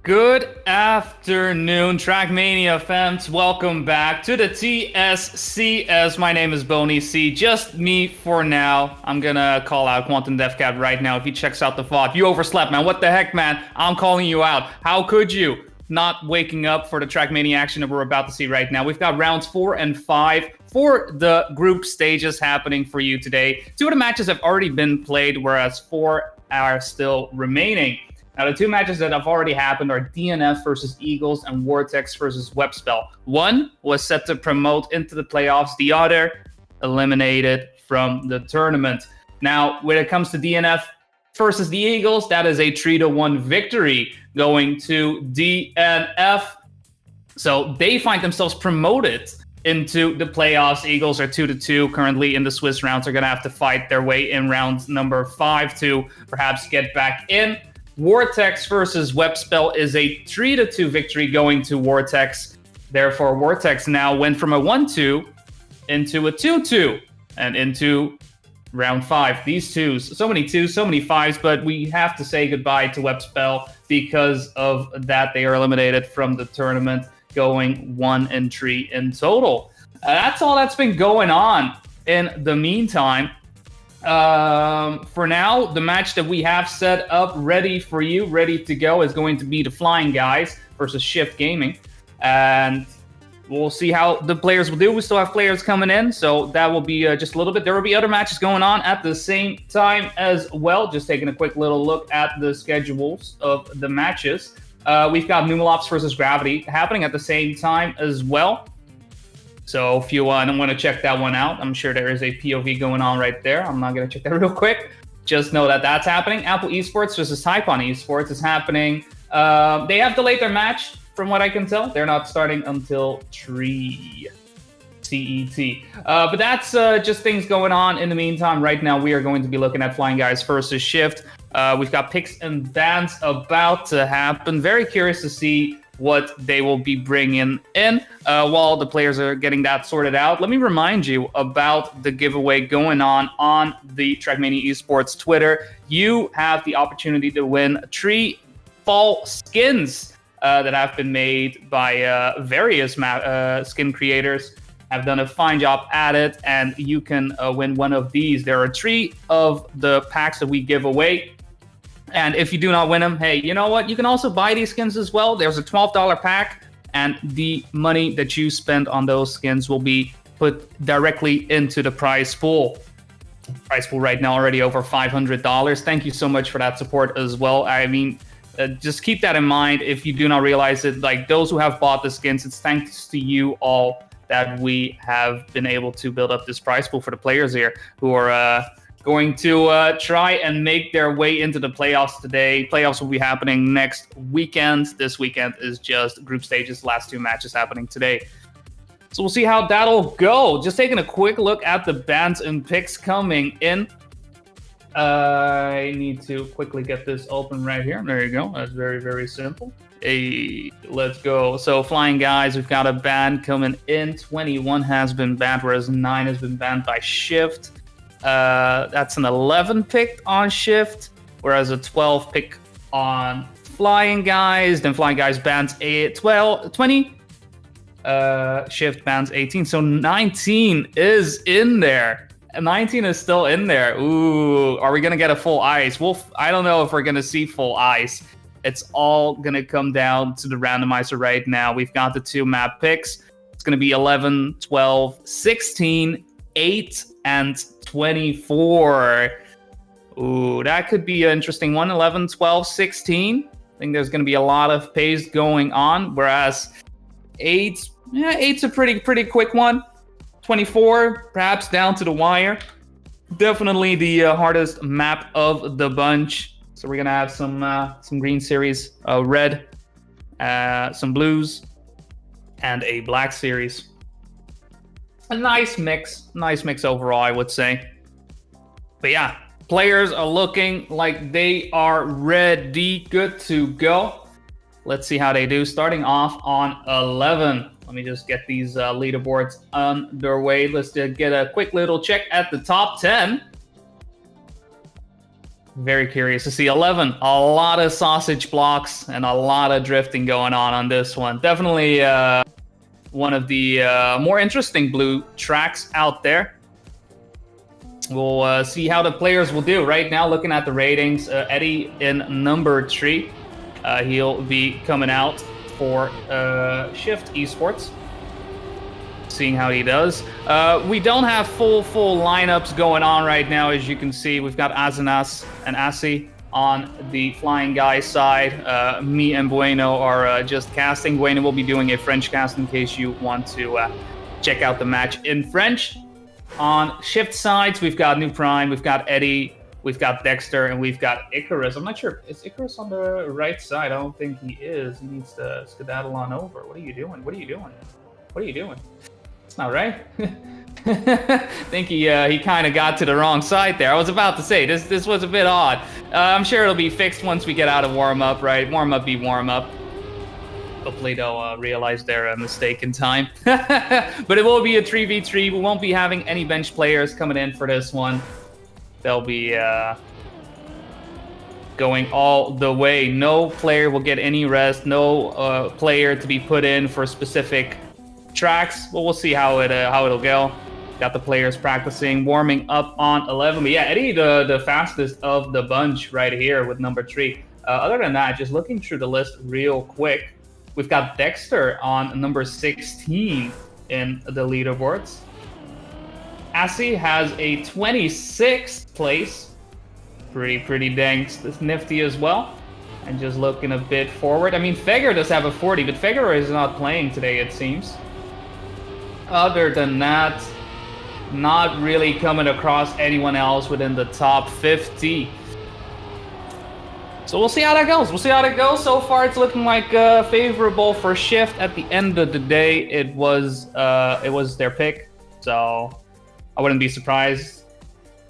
Good afternoon, Trackmania fans. Welcome back to the tscs. My name is Boney C. Just me for now. I'm gonna call out Quantum Deathcat right now if he checks out the VOD. You overslept, man. What the heck, man? I'm calling you out. How could you? Not waking up for the Trackmania action that we're about to see right now. We've got rounds 4 and 5 for the group stages happening for you today. 2 of the matches have already been played, whereas 4 are still remaining. Now, the 2 matches that have already happened are DNF versus Eagles and Vortex versus Webspell. One was set to promote into the playoffs. The other eliminated from the tournament. Now, when it comes to DNF versus the Eagles, that is a 3-1 victory going to DNF. So they find themselves promoted into the playoffs. Eagles are 2-2 currently in the Swiss rounds. They're going to have to fight their way in round number 5 to perhaps get back in. Vortex versus Webspell is a 3-2 victory going to Vortex. Therefore, Vortex now went from a 1-2 into a 2-2 and into round 5. These 2s, so many 2s, so many 5s, but we have to say goodbye to Webspell because of that. They are eliminated from the tournament, going 1-3 in total. That's all that's been going on in the meantime. For now, the match that we have set up ready for you, ready to go, is going to be the Flying Guys versus Shift Gaming. And we'll see how the players will do. We still have players coming in, so that will be just a little bit. There will be other matches going on at the same time as well. Just taking a quick little look at the schedules of the matches. We've got Lumilops versus Gravity happening at the same time as well. So if you want to check that one out, I'm sure there is a POV going on right there. I'm not going to check that real quick. Just know that that's happening. Apple Esports versus Taipan Esports is happening. They have delayed their match, from what I can tell. They're not starting until 3 CET. But that's just things going on in the meantime. Right now, we are going to be looking at Flying Guys versus Shift. We've got picks and bans about to happen. Very curious to see what they will be bringing in while the players are getting that sorted out. Let me remind you about the giveaway going on the Trackmania Esports Twitter. You have the opportunity to win 3 fall skins that have been made by various skin creators. Have done a fine job at it, and you can win one of these. There are 3 of the packs that we give away. And if you do not win them, hey, you know what? You can also buy these skins as well. There's a $12 pack, and the money that you spend on those skins will be put directly into the prize pool. Prize pool right now already over $500. Thank you so much for that support as well. I mean, just keep that in mind. If you do not realize it, like those who have bought the skins, it's thanks to you all that we have been able to build up this prize pool for the players here who are going to try and make their way into the playoffs today. Playoffs will be happening next weekend. This weekend is just group stages. Last 2 matches happening today. So we'll see how that'll go. Just taking a quick look at the bans and picks coming in. I need to quickly get this open right here. There you go. That's very, very simple. Hey, let's go. So Flying Guys, we've got a ban coming in. 21 has been banned, whereas 9 has been banned by Shift. That's an 11 pick on Shift, whereas a 12 pick on Flying Guys. Then Flying Guys bans 20. Shift bans 18. So 19 is in there. 19 is still in there. Ooh, are we going to get a full ice? Well, I don't know if we're going to see full ice. It's all going to come down to the randomizer right now. We've got the 2 map picks. It's going to be 11, 12, 16, 8, and 24. Ooh, that could be an interesting one. 11, 12, 16. I think there's going to be a lot of pace going on, whereas 8's a pretty quick one. 24, perhaps down to the wire. Definitely the hardest map of the bunch. So we're going to have some green series, red, some blues, and a black series. A nice mix overall, I would say. But yeah, players are looking like they are ready, good to go. Let's see how they do. Starting off on 11. Let me just get these leaderboards underway. Let's get a quick little check at the top 10. Very curious to see 11. A lot of sausage blocks and a lot of drifting going on this one. Definitely one of the more interesting blue tracks out there. We'll see how the players will do. Right now, looking at the ratings, Eddie in number 3. He'll be coming out for Shift Esports. Seeing how he does. We don't have full lineups going on right now. As you can see, we've got Azanas and Asi on the Flying Guy side. Me and Bueno are just casting. Bueno will be doing a French cast in case you want to check out the match in French. On Shift sides, we've got New Prime, we've got Eddie, we've got Dexter, and we've got Icarus. I'm not sure. Is Icarus on the right side? I don't think he is. He needs to skedaddle on over. What are you doing? What are you doing? What are you doing? It's not right. I think he kind of got to the wrong side there. I was about to say, this was a bit odd. I'm sure it'll be fixed once we get out of warm-up, right? Warm-up be warm-up. Hopefully they'll realize their mistake in time. But it will be a 3v3. We won't be having any bench players coming in for this one. They'll be going all the way. No player will get any rest. No player to be put in for specific tracks, but we'll see how it'll go. Got the players practicing, warming up on 11. But yeah, Eddie, the fastest of the bunch right here with number 3. Other than that, just looking through the list real quick, we've got Dexter on number 16 in the leaderboards. Asi has a 26th place. Pretty dang nifty as well. And just looking a bit forward. I mean, Feger does have a 40, but Feger is not playing today, it seems. Other than that, not really coming across anyone else within the top 50. So we'll see how that goes. We'll see how that goes. So far, it's looking like favorable for Shift. At the end of the day, it was their pick, so I wouldn't be surprised.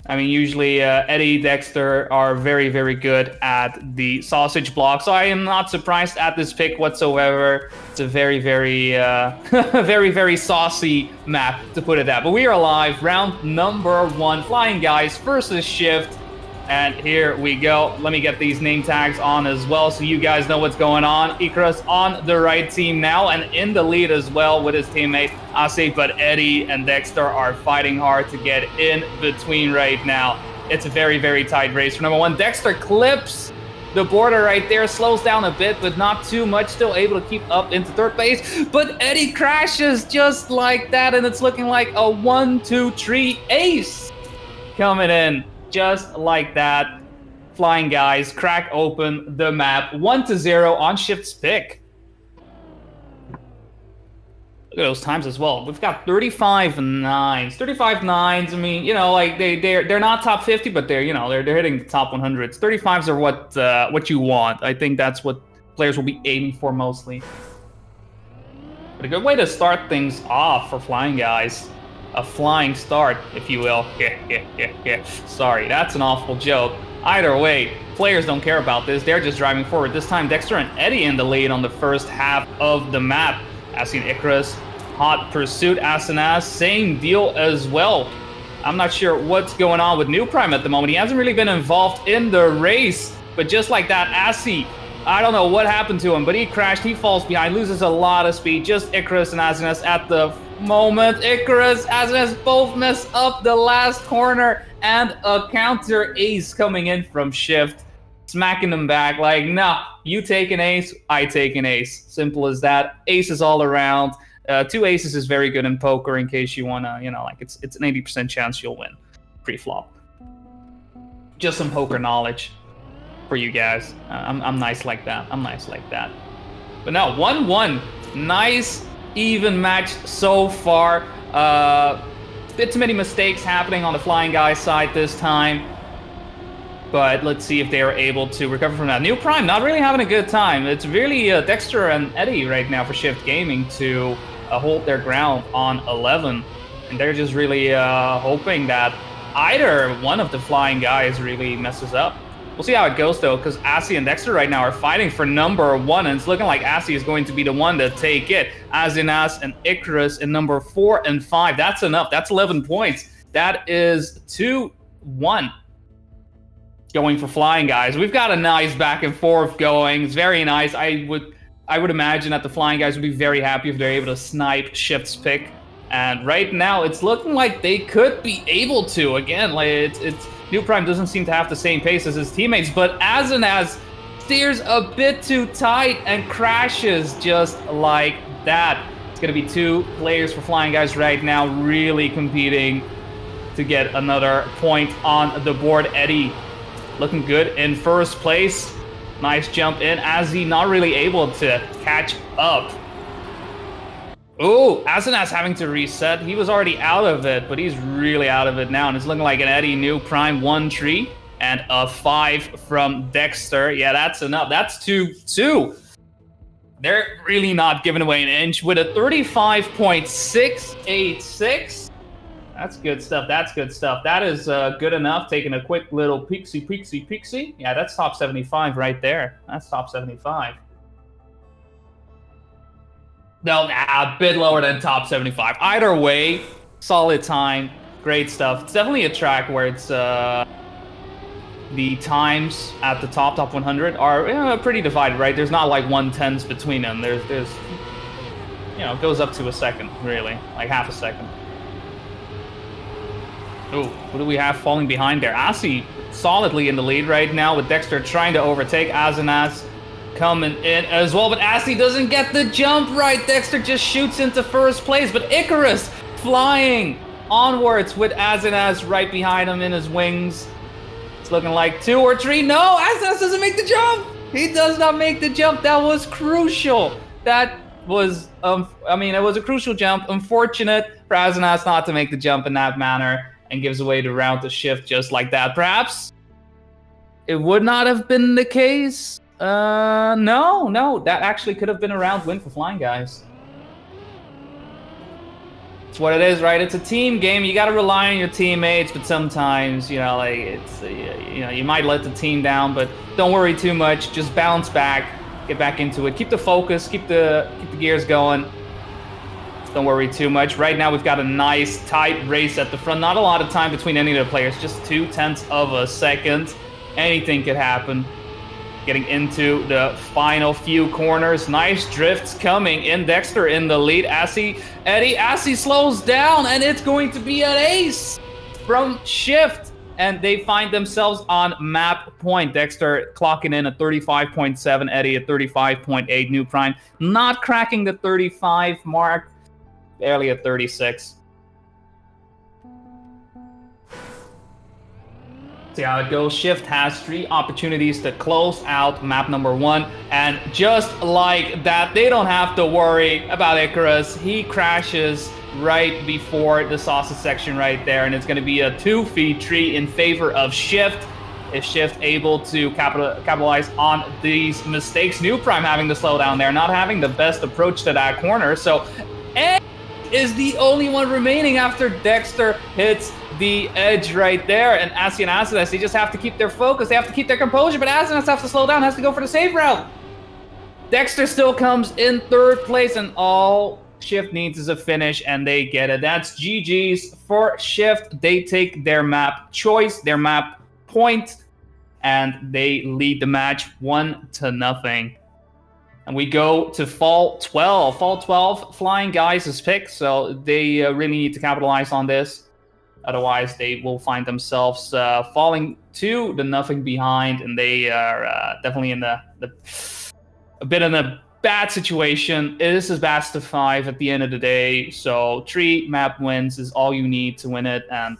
I mean, usually Eddie, Dexter are very good at the sausage block, so I am not surprised at this pick whatsoever. It's a very very saucy map, to put it that. But we are live, round number 1, Flying Guys versus Shift. And here we go. Let me get these name tags on as well so you guys know what's going on. Icarus on the right team now and in the lead as well with his teammate Asi, but Eddie and Dexter are fighting hard to get in between right now. It's a very tight race for number 1. Dexter clips the border right there, slows down a bit, but not too much. Still able to keep up into 3rd place, but Eddie crashes just like that, and it's looking like a 1-2-3 ace coming in. Just like that, Flying Guys crack open the map 1-0 on Shift's pick. Look at those times as well. We've got 35-9s. 35-9s. I mean, you know, like they're not top 50, but they're hitting the top 100s. 35s are what you want. I think that's what players will be aiming for mostly. But a good way to start things off for Flying Guys. A flying start, if you will. Yeah. Sorry, that's an awful joke. Either way, players don't care about this. They're just driving forward. This time, Dexter and Eddie in the lead on the first half of the map. Asking Icarus, hot pursuit. Asanas, same deal as well. I'm not sure what's going on with New Prime at the moment. He hasn't really been involved in the race. But just like that, Asi, I don't know what happened to him, but he crashed. He falls behind, loses a lot of speed. Just Icarus and Asanas at the moment. Icarus, Asanas both mess up the last corner, and a counter ace coming in from Shift, smacking them back like, nah, you take an ace, I take an ace. Simple as that. Aces all around. 2 aces is very good in poker in case you wanna, like it's an 80% chance you'll win pre-flop. Just some poker knowledge for you guys. I'm nice like that. But now 1-1, nice even match so far. Bit too many mistakes happening on the Flying Guy side this time, but let's see if they are able to recover from that. New Prime not really having a good time. It's really Dexter and Eddie right now for Shift Gaming to hold their ground on 11, and they're just really hoping that either one of the Flying Guys really messes up. We'll see how it goes, though, because Asi and Dexter right now are fighting for number 1, and it's looking like Asi is going to be the one to take it. Azinas and Icarus in number 4 and 5. That's enough. That's 11 points. That is 2-1. going for Flying Guys. We've got a nice back and forth going. It's very nice. I would imagine that the Flying Guys would be very happy if they're able to snipe Shift's pick. And right now, it's looking like they could be able to. Again, like it's New Prime doesn't seem to have the same pace as his teammates, but Azenaz steers a bit too tight and crashes just like that. It's going to be 2 players for Flying Guys right now, really competing to get another point on the board. Eddie looking good in first place. Nice jump in. Azzy not really able to catch up. Ooh, Azenaz having to reset. He was already out of it, but he's really out of it now. And it's looking like an Eddie New Prime 1 tree and a 5 from Dexter. Yeah, that's enough. That's 2-2. They're really not giving away an inch with a 35.686. That's good stuff. That's good stuff. That is good enough. Taking a quick little peeksy. Yeah, that's top 75 right there. That's top 75. No, a bit lower than top 75. Either way, solid time, great stuff. It's definitely a track where it's the times at the top 100 are pretty divided, right? There's not like 1/10s between them. There's it goes up to a second, really, like half a second. Ooh, what do we have falling behind there? Asi solidly in the lead right now with Dexter trying to overtake Azenaz. Coming in as well, but Asi doesn't get the jump right. Dexter just shoots into first place, but Icarus flying onwards with Azenaz right behind him in his wings. It's looking like 2 or 3. No, Azenaz doesn't make the jump. He does not make the jump. That was crucial. That was, it was a crucial jump. Unfortunate for Azenaz not to make the jump in that manner and gives away the round to Shift just like that. Perhaps it would not have been the case. No, that actually could have been a round win for Flying Guys. It's what it is, right? It's a team game. You got to rely on your teammates, but sometimes, you might let the team down, but don't worry too much. Just bounce back, get back into it. Keep the focus, keep the gears going. Don't worry too much. Right now, we've got a nice tight race at the front. Not a lot of time between any of the players, just 0.2 of a second. Anything could happen. Getting into the final few corners. Nice drifts coming in. Dexter in the lead. Asi slows down, and it's going to be an ace from Shift. And they find themselves on map point. Dexter clocking in at 35.7. Eddie at 35.8. New Prime not cracking the 35 mark. Barely at 36. See how it goes. Shift has 3 opportunities to close out map number 1. And just like that, they don't have to worry about Icarus. He crashes right before the sausage section right there. And it's going to be a 2-feed tree in favor of Shift. If Shift able to capitalize on these mistakes. New Prime having to slow down there. Not having the best approach to that corner. So Ed is the only one remaining after Dexter hits the edge right there. And Asi and Azenaz, they just have to keep their focus. They have to keep their composure, but Azenaz has to slow down, has to go for the safe route. Dexter still comes in 3rd place, and all Shift needs is a finish, and they get it. That's GG's for Shift. They take their map choice, their map point, and they lead the match 1-0. And we go to Fall 12. Fall 12, Flying Guys is picked, so they really need to capitalize on this. Otherwise, they will find themselves falling to the nothing behind, and they are definitely in a bit in a bad situation. This is best of 5 at the end of the day, so 3 map wins is all you need to win it, and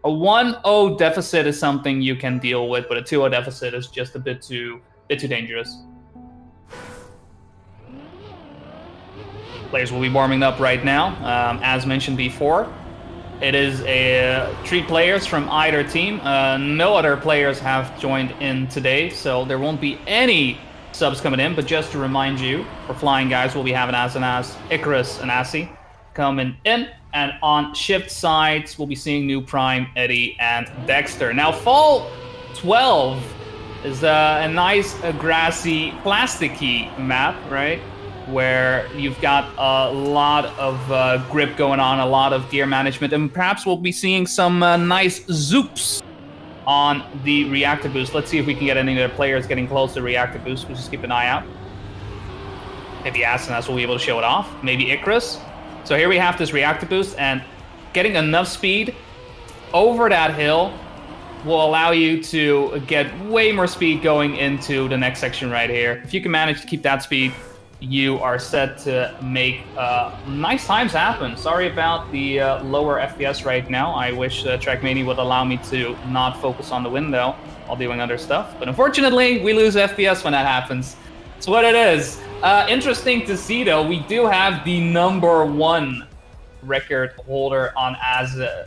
a 1-0 deficit is something you can deal with, but a 2-0 deficit is just a bit too dangerous. Players will be warming up right now, as mentioned before. It is 3 players from either team. No other players have joined in today, so there won't be any subs coming in. But just to remind you, for Flying Guys, we'll be having Azenaz, Icarus, and Asi coming in. And on Shift sides, we'll be seeing New Prime, Eddie, and Dexter. Now, Fall 12 is a nice, grassy, plasticky map, right? Where you've got a lot of grip going on, a lot of gear management, and perhaps we'll be seeing some nice zoops on the reactor boost. Let's see if we can get any of the players getting close to reactor boost. We'll just keep an eye out. Maybe Asanas will be able to show it off. Maybe Icarus. So here we have this reactor boost, and getting enough speed over that hill will allow you to get way more speed going into the next section right here. If you can manage to keep that speed, you are set to make nice times happen. Sorry about the lower FPS right now. I wish Trackmania would allow me to not focus on the window while doing other stuff. But unfortunately, we lose FPS when that happens. It's what it is. Interesting to see, though, we do have the #1 record holder on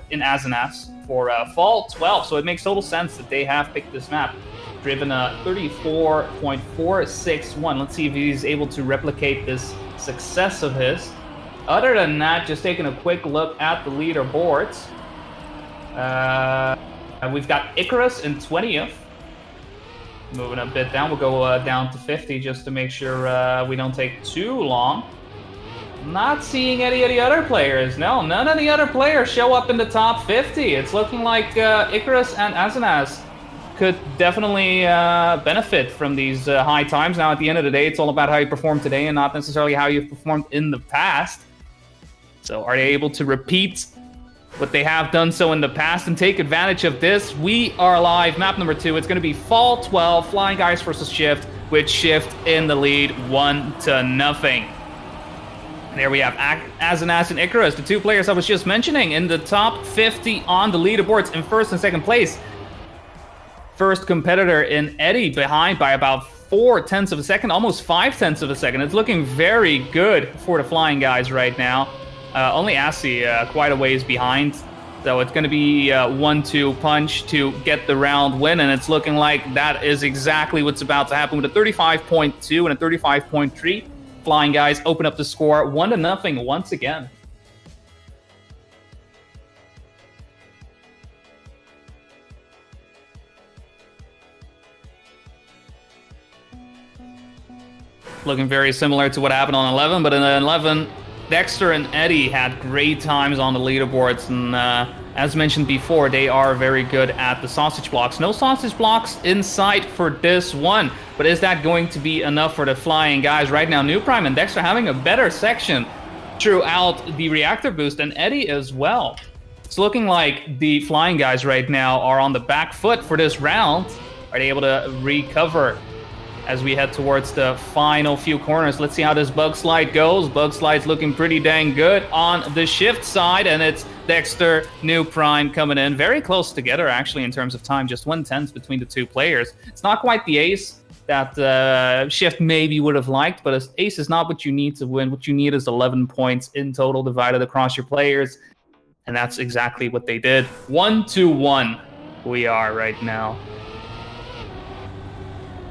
in Asanas for Fall 12, so it makes total sense that they have picked this map. Driven a 34.461. Let's see if he's able to replicate this success of his. Other than that, just taking a quick look at the leaderboards. We've got Icarus in 20th. Moving a bit down, we'll go down to 50 just to make sure we don't take too long. Not seeing any of the other players. No, none of the other players show up in the top 50. It's looking like Icarus and Asanas could definitely benefit from these high times. Now, at the end of the day, it's all about how you perform today and not necessarily how you've performed in the past. So are they able to repeat what they have done so in the past and take advantage of this? We are live. Map number 2. It's going to be Fall 12, Flying Guys versus Shift, with Shift in the lead 1-0. And there we have Asanas and Icarus, the two players I was just mentioning, in the top 50 on the leaderboards in first and second place. First competitor in Eddie behind by about 0.4 of a second, almost 0.5 of a second. It's looking very good for the Flying Guys right now. Only Asi quite a ways behind. So it's going to be a 1-2 punch to get the round win. And it's looking like that is exactly what's about to happen with a 35.2 and a 35.3. Flying Guys open up the score 1-0 once again. Looking very similar to what happened on 11, but in 11, Dexter and Eddie had great times on the leaderboards, and as mentioned before, they are very good at the sausage blocks. No sausage blocks in sight for this one, but is that going to be enough for the Flying Guys right now? New Prime and Dexter having a better section throughout the reactor boost, and Eddie as well. It's looking like the Flying Guys right now are on the back foot for this round. Are they able to recover as we head towards the final few corners? Let's see how this bug slide goes. Bug slide's looking pretty dang good on the Shift side, and it's Dexter, New Prime coming in. Very close together, actually, in terms of time. Just 1/10 between the two players. It's not quite the ace that Shift maybe would have liked, but ace is not what you need to win. What you need is 11 points in total divided across your players, and that's exactly what they did. 1-1 we are right now.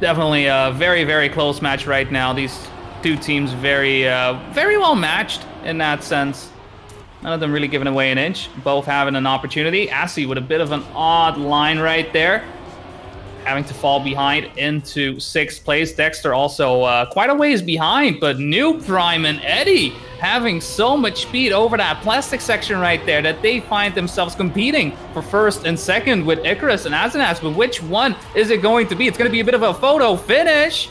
Definitely a very, very close match right now. These two teams very well matched in that sense. None of them really giving away an inch. Both having an opportunity. Asi with a bit of an odd line right there, having to fall behind into 6th place. Dexter also quite a ways behind, but New Prime and Eddie having so much speed over that plastic section right there that they find themselves competing for first and second with Icarus and Asanas. But which one is it going to be? It's going to be a bit of a photo finish.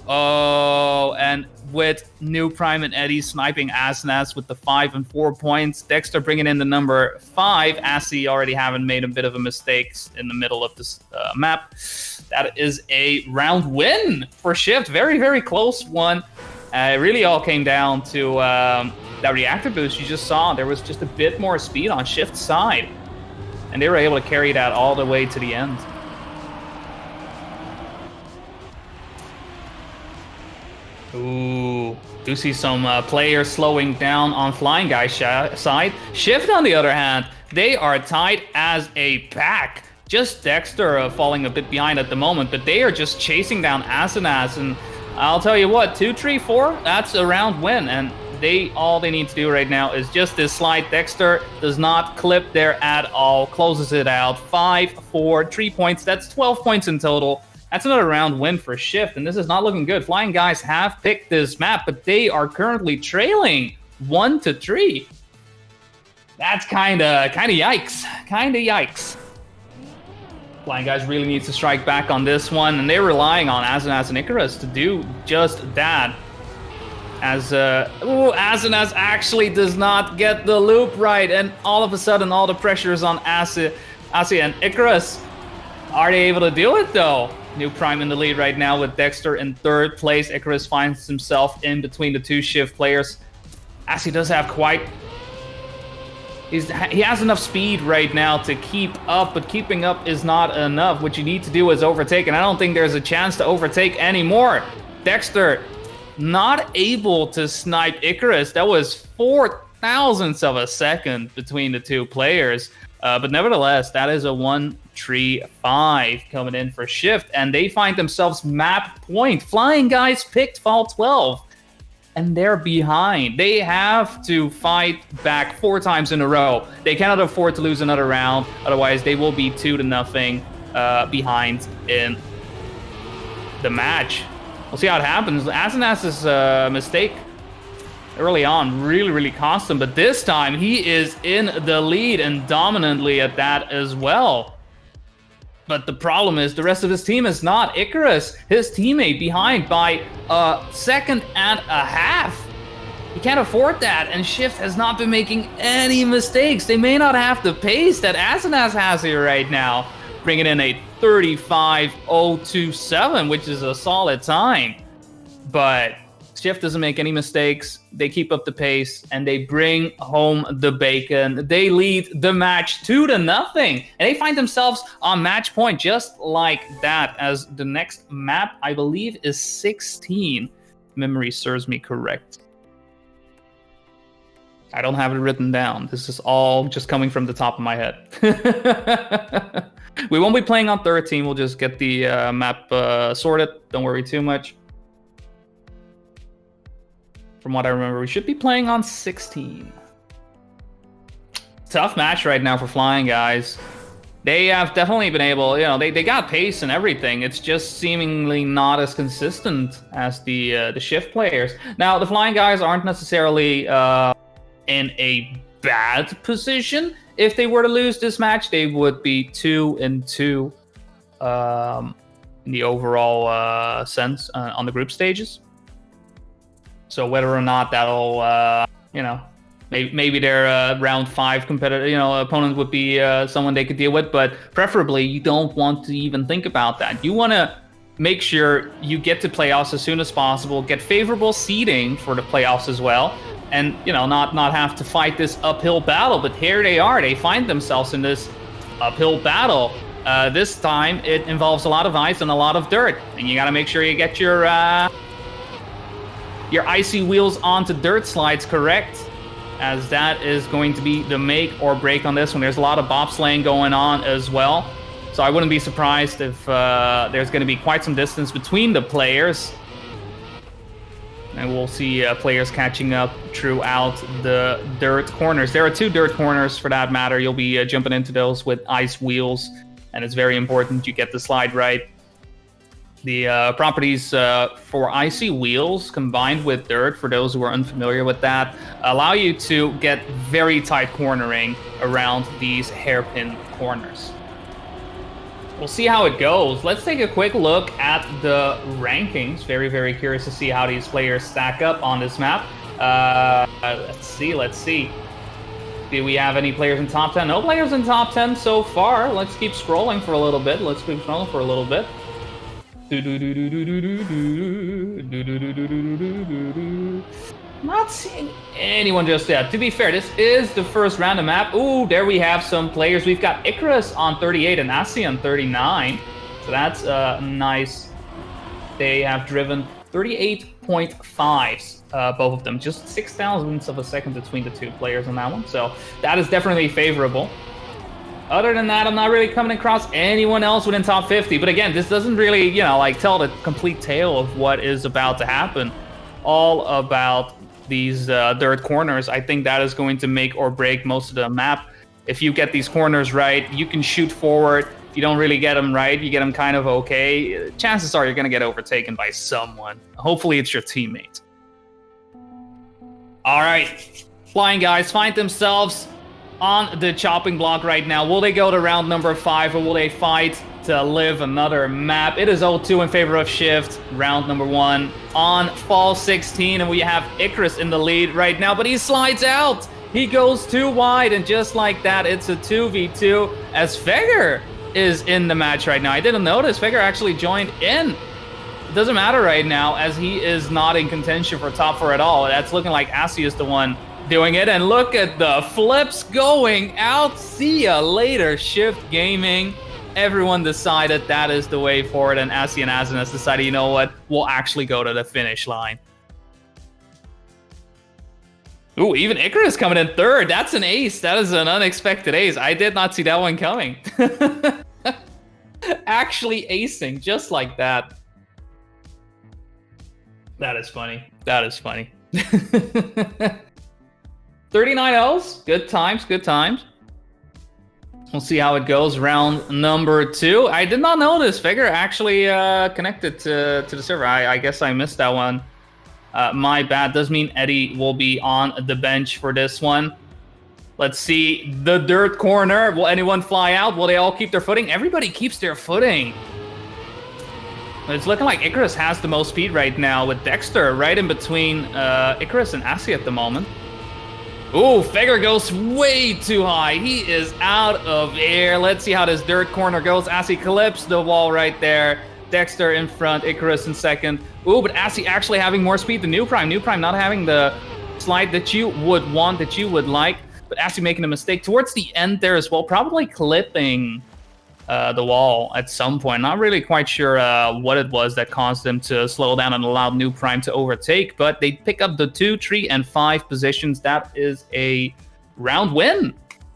Oh, and with New Prime and Eddie sniping Asanas with the 5 and 4 points. Dexter bringing in the number 5. Asi already having made a bit of a mistake in the middle of this map. That is a round win for Shift. Very, very close one. It really all came down to that reactor boost you just saw. There was just a bit more speed on Shift's side, and they were able to carry that all the way to the end. Ooh, do see some players slowing down on Flying Guys side. Shift, on the other hand, they are tight as a pack. Just Dexter falling a bit behind at the moment, but they are just chasing down Asanas, and I'll tell you what, 2, 3, 4, that's a round win, and all they need to do right now is just this slide. Dexter does not clip there at all, closes it out. 5, 4, 3 points, that's 12 points in total. That's another round win for Shift, and this is not looking good. Flying Guys have picked this map, but they are currently trailing 1-3. That's kinda yikes. Flying Guys really needs to strike back on this one, and they're relying on Azanas and Icarus to do just that. As Azanas actually does not get the loop right, and all of a sudden all the pressure is on Asi and Icarus. Are they able to do it though? New Prime in the lead right now with Dexter in third place. Icarus finds himself in between the two Shift players. Asi does have quite... He has enough speed right now to keep up, but keeping up is not enough. What you need to do is overtake, and I don't think there's a chance to overtake anymore. Dexter not able to snipe Icarus. That was 4 thousandths of a second between the two players. But nevertheless, that is a 1-3-5 coming in for Shift, and they find themselves map point. Flying Guys picked Fall 12. And they're behind. They have to fight back 4 times in a row. They cannot afford to lose another round. Otherwise, they will be 2-0 behind in the match. We'll see how it happens. Azanas' mistake early on really cost him. But this time, he is in the lead and dominantly at that as well. But the problem is the rest of his team is not. Icarus, his teammate, behind by a second and a half. He can't afford that, and Shift has not been making any mistakes. They may not have the pace that Azanas has here right now, bringing in a 35.027, which is a solid time. But Shift doesn't make any mistakes. They keep up the pace, and they bring home the bacon. They lead the match 2-0, and they find themselves on match point just like that, as the next map, I believe, is 16. If memory serves me correct. I don't have it written down. This is all just coming from the top of my head. We won't be playing on 13. We'll just get the map sorted. Don't worry too much. From what I remember, we should be playing on 16. Tough match right now for Flying Guys. They have definitely been able, they got pace and everything. It's just seemingly not as consistent as the Shift players. Now, the Flying Guys aren't necessarily in a bad position. If they were to lose this match, they would be 2-2 in the overall sense on the group stages. So whether or not that'll, maybe their round 5 competitor, opponent would be someone they could deal with, but preferably you don't want to even think about that. You want to make sure you get to playoffs as soon as possible, get favorable seeding for the playoffs as well, and not have to fight this uphill battle. But here they are; they find themselves in this uphill battle. This time it involves a lot of ice and a lot of dirt, and you got to make sure you get your icy wheels onto dirt slides correct, as that is going to be the make or break on this one. There's a lot of bobsleighing going on as well, so I wouldn't be surprised if there's going to be quite some distance between the players, and we'll see players catching up throughout the dirt corners. There are 2 dirt corners for that matter. You'll be jumping into those with ice wheels, and it's very important you get the slide right. The properties for icy wheels combined with dirt, for those who are unfamiliar with that, allow you to get very tight cornering around these hairpin corners. We'll see how it goes. Let's take a quick look at the rankings. Very curious to see how these players stack up on this map. Let's see. Do we have any players in top 10? No players in top 10 so far. Let's keep scrolling for a little bit. Not seeing anyone just yet. To be fair, this is the first random map. Ooh, there we have some players. We've got Icarus on 38 and Asi on 39. So that's nice. They have driven 38.5s, both of them. Just 6 thousandths of a second between the two players on that one. So that is definitely favorable. Other than that, I'm not really coming across anyone else within top 50. But again, this doesn't really, tell the complete tale of what is about to happen. All about these dirt corners. I think that is going to make or break most of the map. If you get these corners right, you can shoot forward. If you don't really get them right, you get them kind of okay, chances are you're going to get overtaken by someone. Hopefully it's your teammate. All right, Flying Guys find themselves on the chopping block right now. Will they go to round number 5, or will they fight to live another map. It is 0-2 in favor of Shift, round number 1 on fall 16, and we have Icarus in the lead right now, but he slides out. He goes too wide, and just like that, it's a 2v2 as Feger is in the match right now. I didn't notice Feger actually joined in. It doesn't matter right now, as he is not in contention for top 4 at all. That's looking like Asi is the one doing it, and look at the flips going out. See ya later, Shift Gaming. Everyone decided that is the way forward, and Asi and Azanas decided, you know what, we'll actually go to the finish line. Ooh, even Icarus coming in 3rd. That's an ace. That is an unexpected ace. I did not see that one coming. Actually acing, just like that. That is funny. That is funny. 39 L's. Good times, good times. We'll see how it goes. Round number 2. I did not notice Feger actually connected to the server. I guess I missed that one. My bad. Does mean Eddie will be on the bench for this one. Let's see the dirt corner. Will anyone fly out? Will they all keep their footing? Everybody keeps their footing. It's looking like Icarus has the most speed right now, with Dexter right in between Icarus and Asi at the moment. Ooh, Feger goes way too high. He is out of air. Let's see how this dirt corner goes. Asi clips the wall right there. Dexter in front, Icarus in second. Ooh, but Asi actually having more speed than New Prime. New Prime not having the slide that you would want, that you would like. But Asi making a mistake towards the end there as well. Probably clipping the wall at some point. Not really quite sure what it was that caused them to slow down and allowed New Prime to overtake, but they pick up the 2, 3, and 5 positions. That is a round win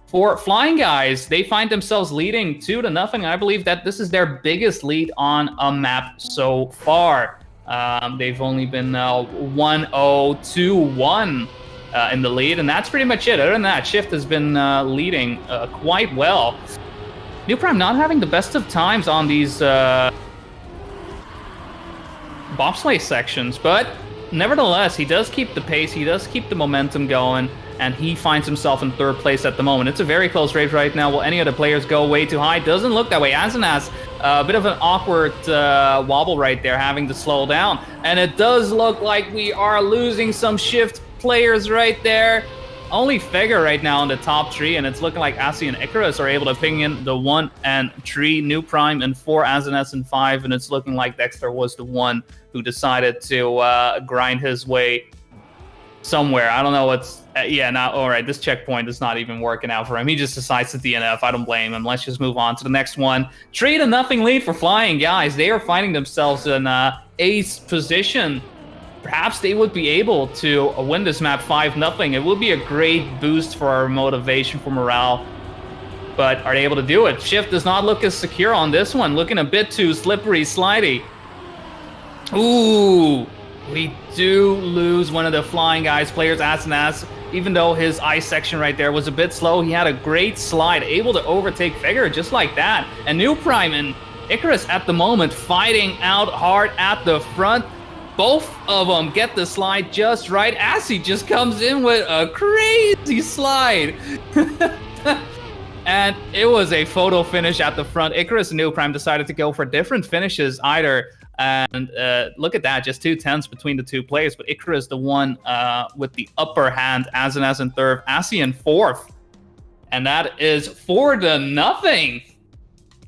for Flying Guys. They find themselves leading 2-0. I believe that this is their biggest lead on a map so far. They've only been 1-0, 2-1 in the lead, and that's pretty much it. Other than that, Shift has been leading quite well. New Prime not having the best of times on these bobsleigh sections, but nevertheless, he does keep the pace, he does keep the momentum going, and he finds himself in 3rd place at the moment. It's a very close race right now. Will any of the players go way too high? Doesn't look that way. Azanas, a bit of an awkward wobble right there, having to slow down. And it does look like we are losing some Shift players right there. Only Feger right now in the top 3, and it's looking like Asi and Icarus are able to ping in the 1 and 3, New Prime and 4, Azanas and 5, and it's looking like Dexter was the one who decided to grind his way somewhere. I don't know what's... yeah, now, all right, this checkpoint is not even working out for him. He just decides to DNF. I don't blame him. Let's just move on to the next one. 3-0 lead for Flying Guys. They are finding themselves in ace position. Perhaps they would be able to win this map 5-0. It would be a great boost for our motivation, for morale. But are they able to do it? Shift does not look as secure on this one. Looking a bit too slippery, slidey. Ooh, we do lose one of the Flying Guys players, Azanas. Even though his ice section right there was a bit slow, he had a great slide, able to overtake Feger just like that. And New Prime and Icarus at the moment fighting out hard at the front. Both of them get the slide just right. Asi just comes in with a crazy slide. And it was a photo finish at the front. Icarus and New Prime decided to go for different finishes either. And look at that, just 2 tenths between the 2 players. But Icarus the one with the upper hand. Azanas in 3rd, Asi in 4th. And that is 4-0.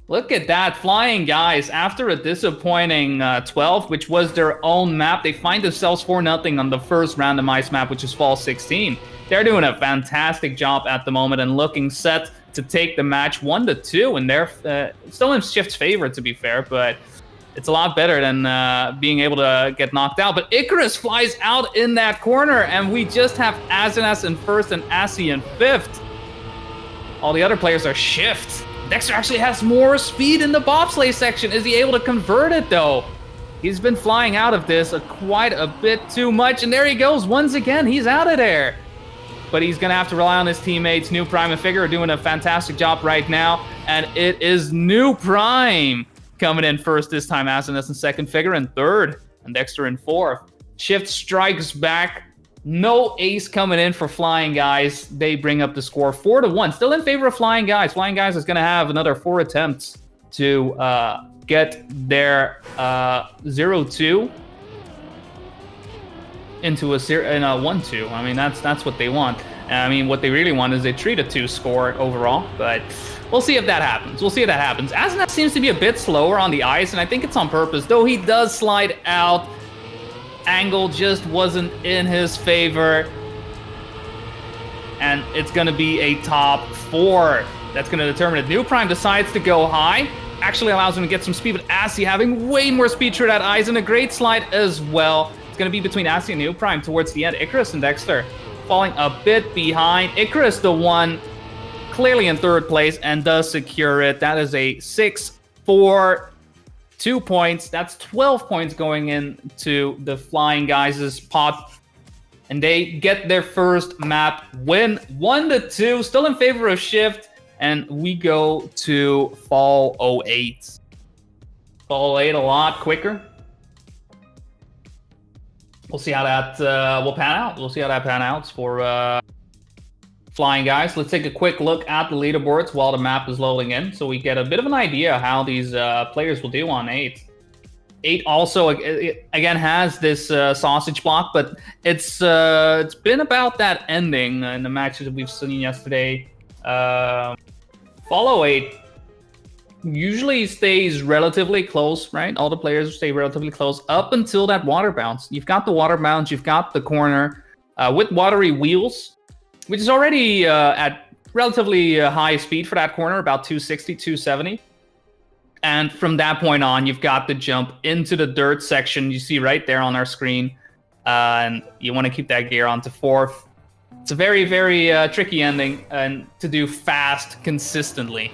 Look at that. Flying Guys, after a disappointing 12, which was their own map, they find themselves 4-0 on the first randomized map, which is Fall 16. They're doing a fantastic job at the moment and looking set to take the match 1-2, and they're still in Shift's favor, to be fair, but it's a lot better than being able to get knocked out. But Icarus flies out in that corner, and we just have Azanas in 1st and Asi in 5th. All the other players are Shift. Dexter actually has more speed in the bobsleigh section. Is he able to convert it, though? He's been flying out of this quite a bit too much, and there he goes once again. He's out of there. But he's going to have to rely on his teammates. New Prime and Feger are doing a fantastic job right now, and it is New Prime coming in 1st this time. Azanas in 2nd, Feger in 3rd, and Dexter in 4th. Shift strikes back. No ace coming in for Flying Guys. They bring up the score 4-1. Still in favor of Flying Guys. Flying Guys is going to have another 4 attempts to get their 0-2 into a 1-2. I mean, that's what they want. I mean, what they really want is a 3-2 score overall, but we'll see if that happens. We'll see if that happens. Asnas seems to be a bit slower on the ice, and I think it's on purpose, though he does slide out. Angle just wasn't in his favor, and it's going to be a top 4 that's going to determine it. New Prime decides to go high, actually allows him to get some speed, but Asi having way more speed through that ice, and a great slide as well. It's going to be between Asi and New Prime towards the end. Icarus and Dexter falling a bit behind. Icarus, the one clearly in 3rd place, and does secure it. That is a 6-4, 2 points. That's 12 points going into the Flying Guys' pot. And they get their first map win, 1-2, still in favor of Shift. And we go to Fall 08. Fall 08 a lot quicker. We'll see how that will pan out. We'll see how that pan out for Flying Guys. Let's take a quick look at the leaderboards while the map is loading in, so we get a bit of an idea how these players will do on 8. 8 also again has this sausage block, but it's been about that ending in the matches that we've seen yesterday. Follow 8 usually stays relatively close, right? All the players stay relatively close up until that water bounce. You've got the water bounce, you've got the corner with watery wheels, which is already at relatively high speed for that corner, about 260, 270. And from that point on, you've got the jump into the dirt section. You see right there on our screen. And you want to keep that gear onto 4th. It's a very, very tricky ending and to do fast consistently.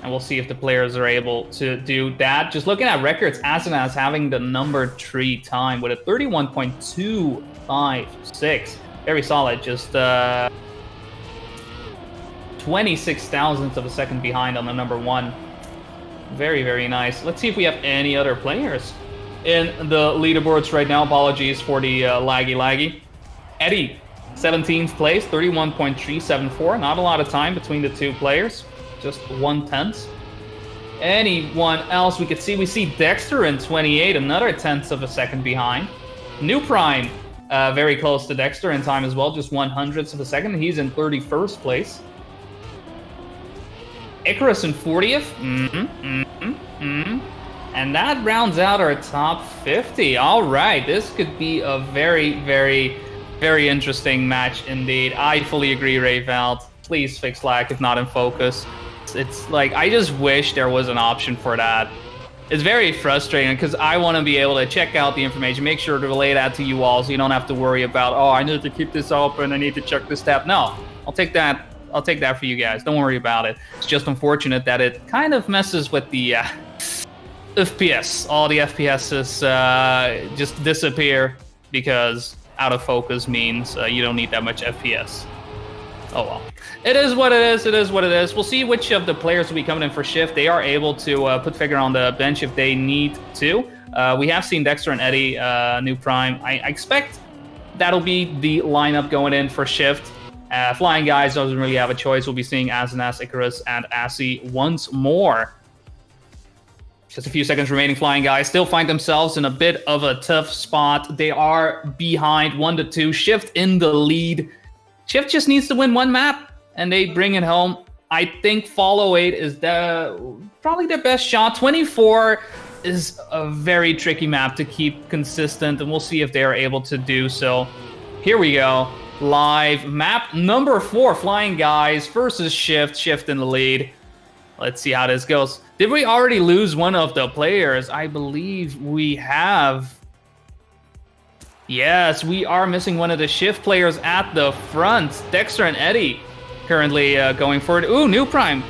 And we'll see if the players are able to do that. Just looking at records, Asana is having the number 3 time with a 31.256. Very solid, just 26 thousandths of a second behind on the number 1. Very, very nice. Let's see if we have any other players in the leaderboards right now. Apologies for the laggy. Eddie, 17th place, 31.374. Not a lot of time between the 2 players. Just 1/10. Anyone else we could see? We see Dexter in 28, another 1/10 of a second behind. New Prime, very close to Dexter in time as well, just 1/100th of a second. He's in 31st place. Icarus in 40th. And that rounds out our top 50. All right, this could be a very, very, very interesting match indeed. I fully agree, Rayveld. Please fix lag if not in focus. It's like, I just wish there was an option for that. It's very frustrating because I want to be able to check out the information, make sure to relay that to you all so you don't have to worry about, oh, I need to keep this open, I need to check this tab. No, I'll take that for you guys. Don't worry about it. It's just unfortunate that it kind of messes with the FPS. All the FPSs just disappear because out of focus means you don't need that much FPS. Oh well. It is what it is. It is what it is. We'll see which of the players will be coming in for Shift. They are able to put Figure on the bench if they need to. We have seen Dexter and Eddie, New Prime. I expect that'll be the lineup going in for Shift. Flying Guys doesn't really have a choice. We'll be seeing Azanas, Icarus, and Asi once more. Just a few seconds remaining. Flying Guys still find themselves in a bit of a tough spot. They are behind 1-2. Shift in the lead. Shift just needs to win one map, and they bring it home. I think Follow 8 is probably their best shot. 24 is a very tricky map to keep consistent, and we'll see if they are able to do so. Here we go. Live map number 4, Flying Guys versus Shift. Shift in the lead. Let's see how this goes. Did we already lose one of the players? I believe we have. Yes, we are missing one of the Shift players at the front. Dexter and Eddie currently going forward. Ooh, New Prime.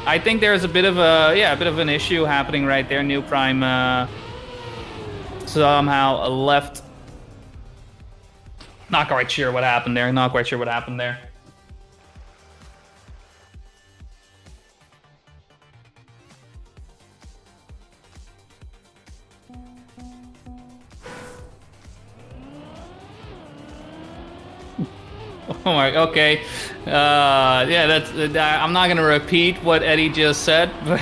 I think there's a bit of an issue happening right there. New Prime somehow left. Not quite sure what happened there. Not quite sure what happened there. Oh my, okay. Yeah, that's. I'm not gonna repeat what Eddie just said, but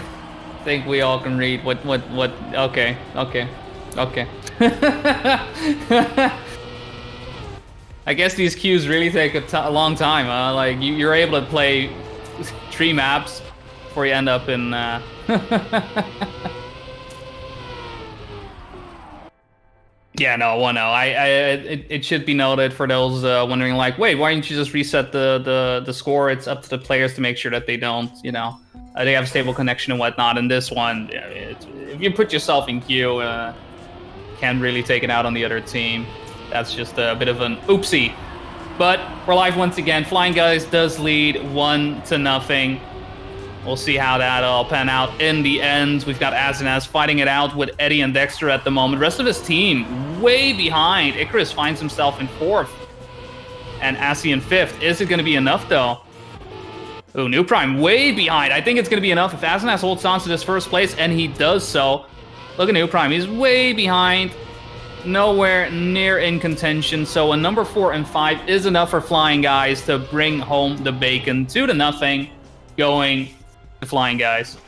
think we all can read what, okay. I guess these queues really take a long time, huh? Like, you're able to play 3 maps before you end up in, Yeah, no, 1-0. It should be noted for those wondering, like, wait, why didn't you just reset the score? It's up to the players to make sure that they don't, you know, they have stable connection and whatnot. And this one, if you put yourself in queue, can't really take it out on the other team. That's just a bit of an oopsie. But we're live once again. Flying Guys does lead 1-0. We'll see how that'll pan out in the end. We've got Azinaz fighting it out with Eddie and Dexter at the moment. The rest of his team way behind. Icarus finds himself in 4th. And Assi in 5th. Is it going to be enough, though? Ooh, New Prime way behind. I think it's going to be enough if Azinaz holds on to this first place, and he does so. Look at New Prime. He's way behind. Nowhere near in contention. So a number 4 and 5 is enough for Flying Guys to bring home the bacon. 2-0 going the Flying Guys.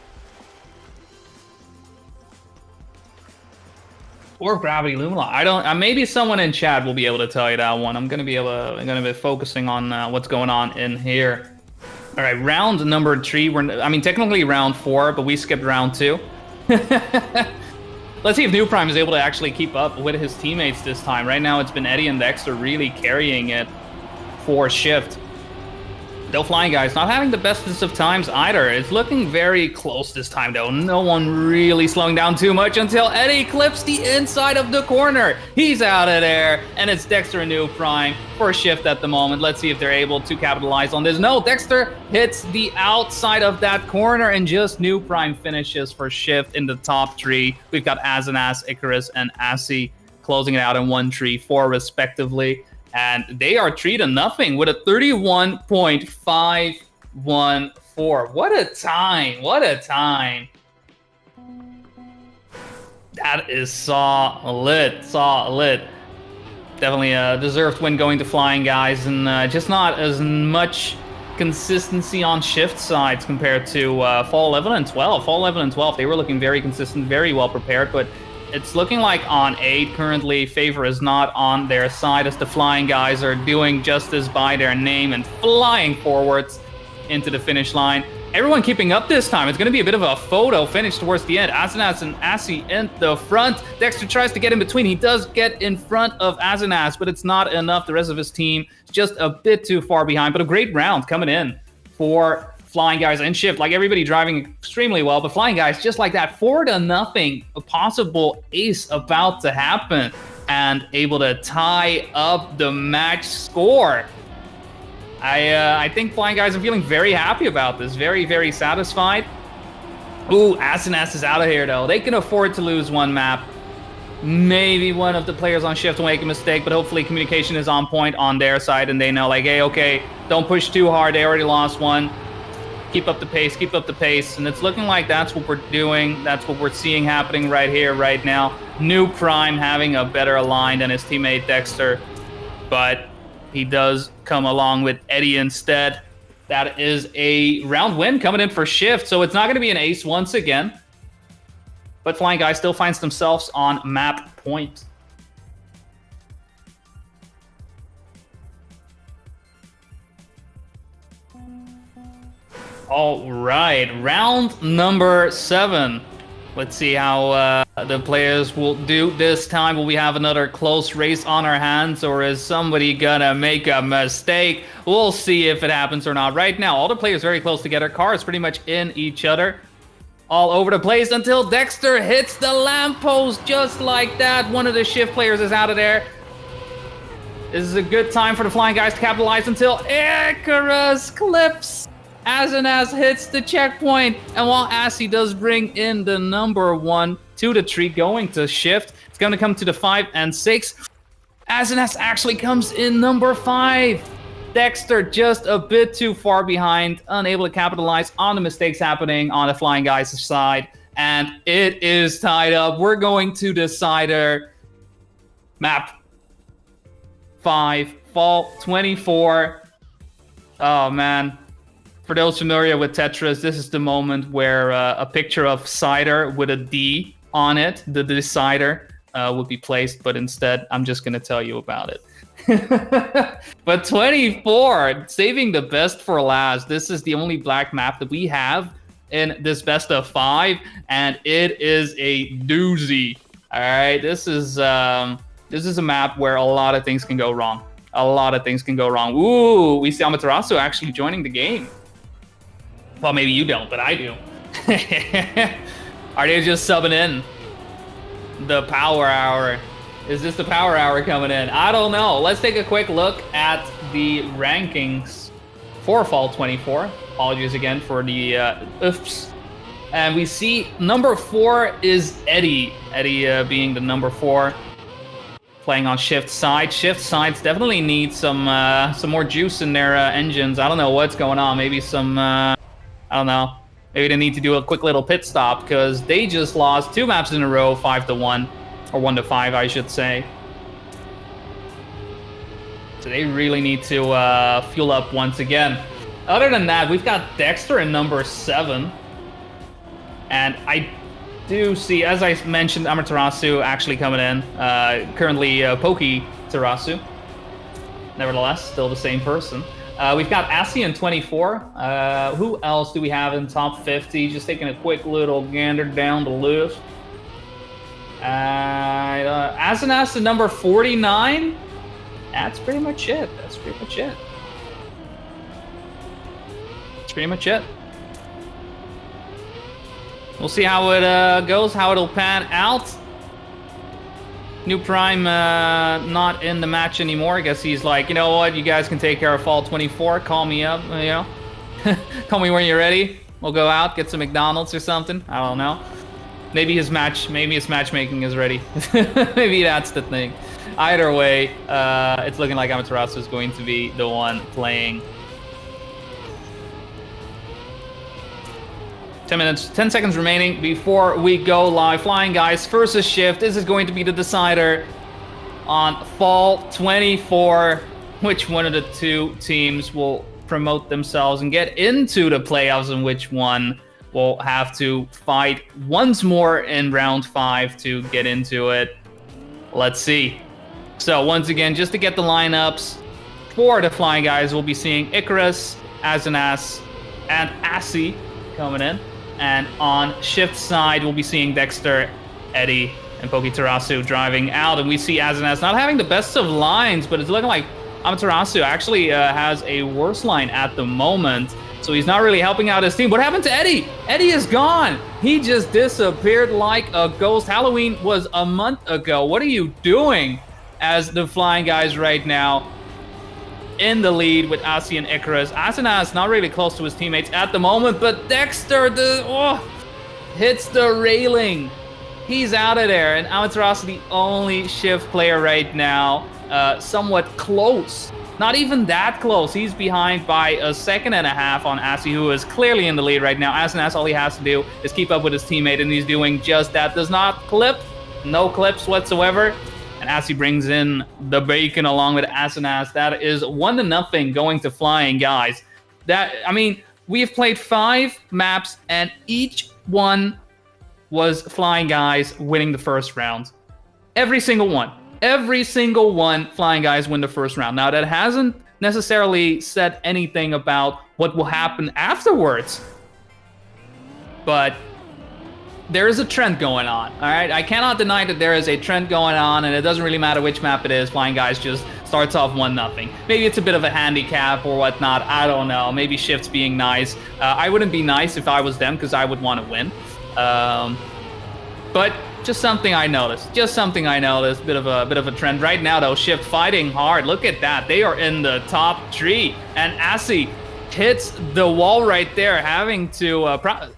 Or Gravity Lumilops. I don't. Maybe someone in chat will be able to tell you that one. I'm gonna be focusing on what's going on in here. All right, round number 3. I mean, technically round 4, but we skipped round 2. Let's see if New Prime is able to actually keep up with his teammates this time. Right now, it's been Eddie and Dexter really carrying it for Shift. Though Flying Guys not having the bestest of times either. It's looking very close this time, though. No one really slowing down too much until Eddie clips the inside of the corner. He's out of there, and it's Dexter and New Prime for a Shift at the moment. Let's see if they're able to capitalize on this. No, Dexter hits the outside of that corner, and just New Prime finishes for Shift in the top 3. We've got Azinaz, Icarus, and Assi closing it out in 1-3-4 respectively. And they are 3-0 with a 31.514. What a time. What a time. That is solid. Solid. Definitely a deserved win going to Flying Guys. And just not as much consistency on Shift sides compared to Fall 11 and 12. Fall 11 and 12, they were looking very consistent, very well prepared. But it's looking like on 8 currently, favor is not on their side as the Flying Guys are doing justice by their name and flying forwards into the finish line. Everyone keeping up this time. It's going to be a bit of a photo finish towards the end. Azinaz and Assi in the front. Dexter tries to get in between. He does get in front of Azinaz, but it's not enough. The rest of his team is just a bit too far behind. But a great round coming in for Flying Guys and Shift. Like, everybody driving extremely well, but Flying Guys just like that. 4-0, a possible ace about to happen, and able to tie up the match score. I think Flying Guys are feeling very happy about this. Very, very satisfied. Ooh, Azinaz is out of here, though. They can afford to lose one map. Maybe one of the players on Shift will make a mistake, but hopefully communication is on point on their side, and they know, like, hey, okay, don't push too hard. They already lost one. Keep up the pace, keep up the pace. And it's looking like that's what we're doing. That's what we're seeing happening right here, right now. New Prime having a better line than his teammate Dexter. But he does come along with Eddie instead. That is a round win coming in for Shift. So it's not going to be an ace once again. But Flying Guy still finds themselves on map point. All right, round number 7. Let's see how the players will do this time. Will we have another close race on our hands, or is somebody gonna make a mistake? We'll see if it happens or not. Right now, all the players very close together. Cars pretty much in each other. All over the place until Dexter hits the lamppost just like that. One of the Shift players is out of there. This is a good time for the Flying Guys to capitalize until Icarus clips. Azinaz hits the checkpoint, and while Assi does bring in the number 1 to the 3 going to Shift, it's going to come to the 5 and 6. Azinaz actually comes in number 5. Dexter just a bit too far behind, unable to capitalize on the mistakes happening on the Flying Guys' side, and it is tied up. We're going to Decider. Map 5, Fall 24. Oh, man. For those familiar with Tetris, this is the moment where a picture of cider with a D on it, the decider, would be placed, but instead, I'm just going to tell you about it. But 24, saving the best for last. This is the only black map that we have in this best of 5, and it is a doozy. All right, this is a map where a lot of things can go wrong. A lot of things can go wrong. Ooh, we see Amaterasu actually joining the game. Well, maybe you don't, but I do. Are they just subbing in the power hour? Is this the power hour coming in? I don't know. Let's take a quick look at the rankings for Fall 24. Apologies again for the oops. And we see number 4 is Eddie. Eddie being the number 4. Playing on shift side. Shift sides definitely need some more juice in their engines. I don't know what's going on. Maybe some... I don't know. Maybe they need to do a quick little pit stop because they just lost 2 maps in a row, 5-1, or 1-5, I should say. So they really need to fuel up once again. Other than that, we've got Dexter in number 7, and I do see, as I mentioned, Amaterasu actually coming in. Currently, Pokey Terasu. Nevertheless, still the same person. We've got ASEAN 24. Who else do we have in top 50? Just taking a quick little gander down the list. Asenas at number 49. That's pretty much it. That's pretty much it. That's pretty much it. We'll see how it goes, how it'll pan out. New Prime not in the match anymore. I guess he's like, you know what, you guys can take care of Fall 24. Call me up, you know. Call me when you're ready. We'll go out, get some McDonald's or something. I don't know. Maybe his matchmaking is ready. Maybe that's the thing. Either way, it's looking like Amaterasu is going to be the one playing. 10 seconds remaining before we go live. Flying Guys versus Shift. This is going to be the decider on Fall 24. Which one of the 2 teams will promote themselves and get into the playoffs, and which one will have to fight once more in round 5 to get into it. Let's see. So once again, just to get the lineups for the Flying Guys, we'll be seeing Icarus, Azanas, and Asi coming in. And on Shift side, we'll be seeing Dexter, Eddie, and Pokitarasu driving out. And we see Azanas not having the best of lines, but it's looking like Amaterasu actually has a worse line at the moment. So he's not really helping out his team. What happened to Eddie? Eddie is gone. He just disappeared like a ghost. Halloween was a month ago. What are you doing? As the Flying Guys right now in the lead with Asi and Icarus. Asana is not really close to his teammates at the moment, but Dexter hits the railing. He's out of there, and Amaterasu, the only Shift player right now, somewhat close. Not even that close. He's behind by a second and a half on Asi, who is clearly in the lead right now. Asana, all he has to do is keep up with his teammate, and he's doing just that. Does not clip. No clips whatsoever. And Asi brings in the bacon along with Asanas. That is 1-0 going to Flying Guys. We have played 5 maps, and each one was Flying Guys winning the first round. Every single one. Every single one, Flying Guys win the first round. Now, that hasn't necessarily said anything about what will happen afterwards. But there is a trend going on, all right? I cannot deny that there is a trend going on, and it doesn't really matter which map it is. Flying Guys just starts off 1-0. Maybe it's a bit of a handicap or whatnot. I don't know. Maybe Shift's being nice. I wouldn't be nice if I was them because I would want to win. But just something I noticed. Just something I noticed. Bit of a trend right now, though. Shift fighting hard. Look at that. They are in the top 3, and Asi hits the wall right there, having to,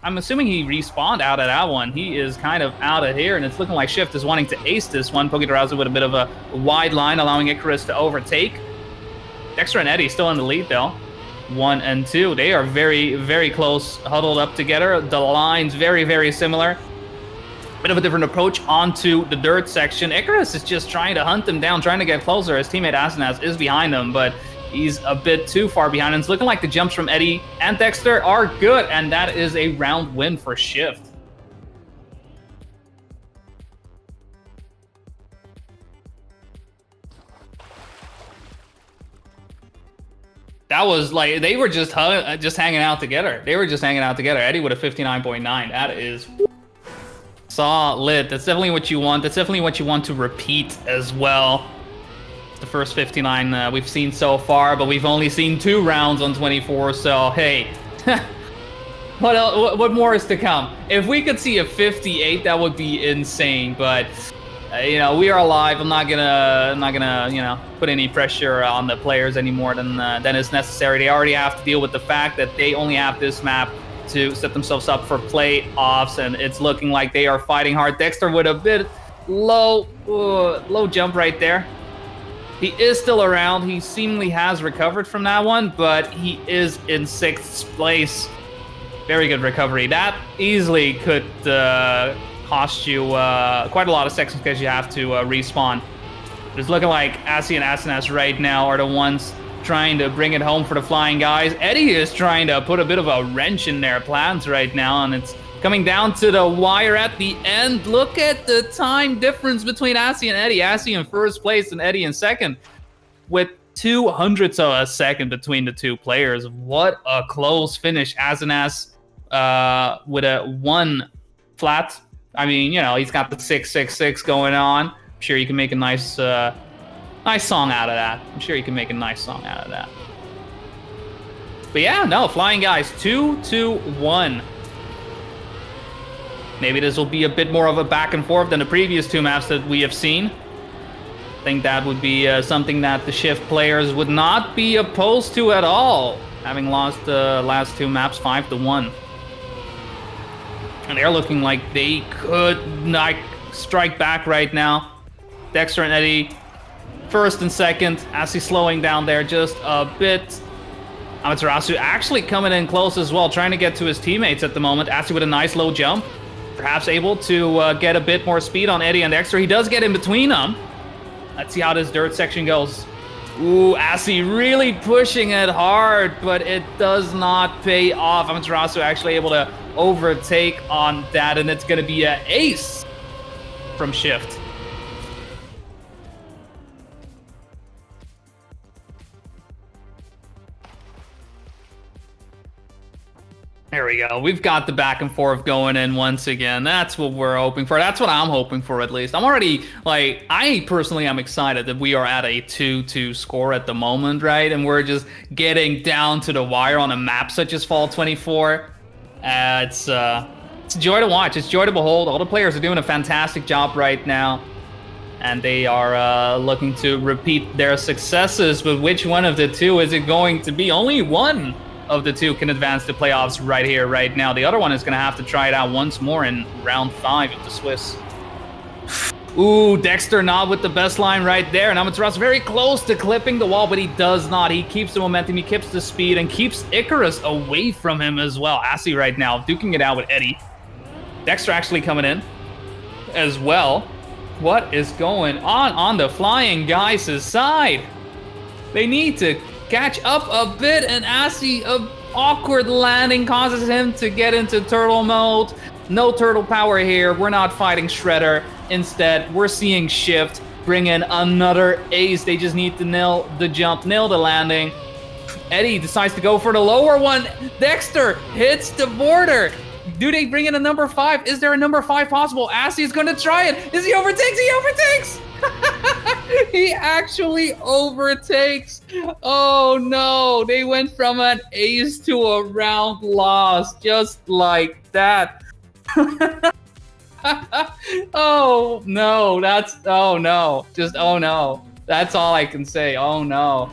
I'm assuming he respawned out of that one. He is kind of out of here, and it's looking like Shift is wanting to ace this one. Pokitarazu with a bit of a wide line, allowing Icarus to overtake. Dexter and Eddie still in the lead, though. 1 and 2. They are very, very close, huddled up together. The lines very, very similar. Bit of a different approach onto the dirt section. Icarus is just trying to hunt him down, trying to get closer. His teammate Asanas is behind him, but He's a bit too far behind, and it's looking like the jumps from Eddie and Dexter are good, and that is a round win for Shift. That was like, they were just hanging out together. They were just hanging out together. Eddie with a 59.9. That is solid. That's definitely what you want. That's definitely what you want to repeat as well. It's the first 59 we've seen so far, but we've only seen 2 rounds on 24. So hey, what else, what more is to come? If we could see a 58, that would be insane. But you know, we are alive. I'm not gonna, you know, put any pressure on the players any more than is necessary. They already have to deal with the fact that they only have this map to set themselves up for playoffs, and it's looking like they are fighting hard. Dexter with a bit low jump right there. He is still around. He seemingly has recovered from that one, but he is in 6th place. Very good recovery. That easily could cost you quite a lot of seconds because you have to respawn. It's looking like Asi and SNS right now are the ones trying to bring it home for the flying guys. Eddie is trying to put a bit of a wrench in their plans right now, and it's coming down to the wire at the end. Look at the time difference between Asi and Eddie. Asi in 1st place and Eddie in 2nd, with 200ths of a second between the 2 players. What a close finish. SNS with a 1 flat. I mean, you know, he's got the 666 going on. I'm sure you can make a nice song out of that. I'm sure you can make a nice song out of that. But yeah, no, flying guys, 2-1. Maybe this will be a bit more of a back and forth than the previous 2 maps that we have seen. I think that would be something that the Shift players would not be opposed to at all, having lost the last 2 maps 5-1. And they're looking like they could not strike back right now. Dexter and Eddie, 1st and 2nd. Asi slowing down there just a bit. Amaterasu actually coming in close as well, trying to get to his teammates at the moment. Asi with a nice low jump. Perhaps able to get a bit more speed on Eddie and Dexter. He does get in between them. Let's see how this dirt section goes. Ooh, Asi really pushing it hard, but it does not pay off. Amaterasu actually able to overtake on that, and it's going to be an ace from Shift. There we go. We've got the back and forth going in once again. That's what we're hoping for. That's what I'm hoping for, at least. I'm already, like, I personally am excited that we are at a 2-2 score at the moment, right? And we're just getting down to the wire on a map such as Fall 24. It's a joy to watch. It's joy to behold. All the players are doing a fantastic job right now, and they are looking to repeat their successes. But which one of the 2 is it going to be? Only one of the 2 can advance to playoffs right here, right now. The other one is going to have to try it out once more in round 5 of the Swiss. Ooh, Dexter not with the best line right there, and Amaterasu very close to clipping the wall, but he does not. He keeps the momentum, he keeps the speed, and keeps Icarus away from him as well. Asi right now duking it out with Eddie. Dexter actually coming in as well. What is going on the flying guys' side? They need to catch up a bit, and Asi, an awkward landing causes him to get into turtle mode. No turtle power here. We're not fighting Shredder. Instead, we're seeing Shift bring in another ace. They just need to nail the jump, nail the landing. Eddie decides to go for the lower one. Dexter hits the border. Do they bring in a number 5? Is there a number 5 possible? Asi is going to try it. Is he overtakes? He overtakes! He actually overtakes. Oh no, they went from an ace to a round loss just like that. Oh no, oh no, just oh no. That's all I can say, oh no.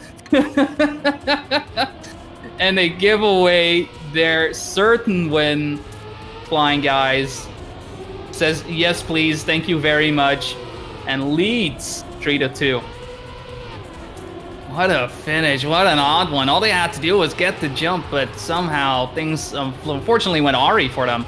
And they give away their certain win. Flying guys says yes please, thank you very much, and leads 3-2. What a finish, what an odd one. All they had to do was get the jump, but somehow things unfortunately went awry for them.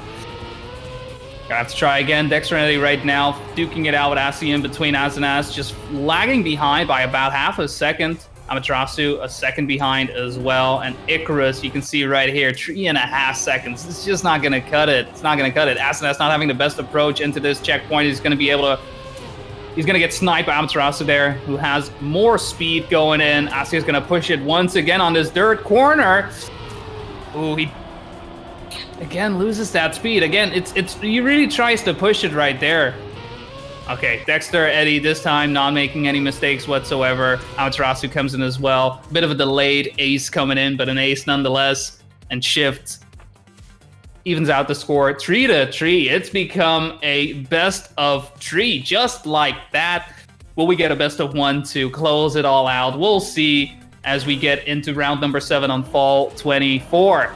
Gonna have to try again. Dexter and Eddie right now duking it out with Asi in between. Azanas just lagging behind by about half a second. Amaterasu a second behind as well, and Icarus, you can see right here, 3.5 seconds. It's just not going to cut it. It's not going to cut it. tscs not having the best approach into this checkpoint. He's going to be able to... He's going to get sniped by Amaterasu there, who has more speed going in. Asi is going to push it once again on this dirt corner. Ooh, he... Again, loses that speed. Again, he really tries to push it right there. Okay, Dexter, Eddie, this time not making any mistakes whatsoever. Amaterasu comes in as well. Bit of a delayed ace coming in, but an ace nonetheless. And Shift evens out the score 3-3. It's become a best of 3, just like that. Will we get a best of 1 to close it all out? We'll see as we get into round number 7 on Fall 24.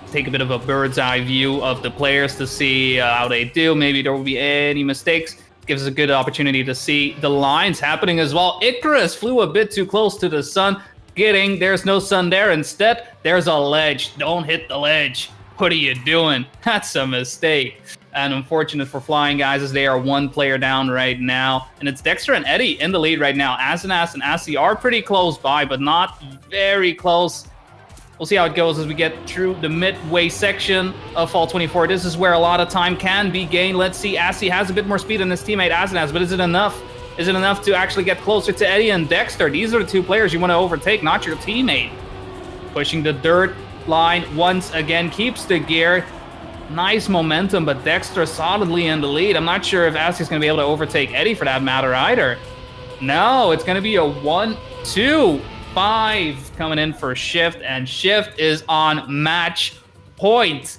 Take a bit of a bird's eye view of the players to see how they do. Maybe there will be any mistakes. Gives us a good opportunity to see the lines happening as well. Icarus flew a bit too close to the sun. There's no sun there. Instead, there's a ledge. Don't hit the ledge. What are you doing? That's a mistake. And unfortunate for Flying Guys as they are 1 player down right now. And it's Dexter and Eddie in the lead right now. Azanas and Asi are pretty close by, but not very close. We'll see how it goes as we get through the midway section of Fall 24. This is where a lot of time can be gained. Let's see, Asi has a bit more speed than his teammate Azanas, but is it enough? Is it enough to actually get closer to Eddie and Dexter? These are the 2 players you want to overtake, not your teammate. Pushing the dirt line once again, keeps the gear. Nice momentum, but Dexter solidly in the lead. I'm not sure if Asi's going to be able to overtake Eddie for that matter either. No, it's going to be a 1-2. 5 coming in for Shift, and Shift is on match point.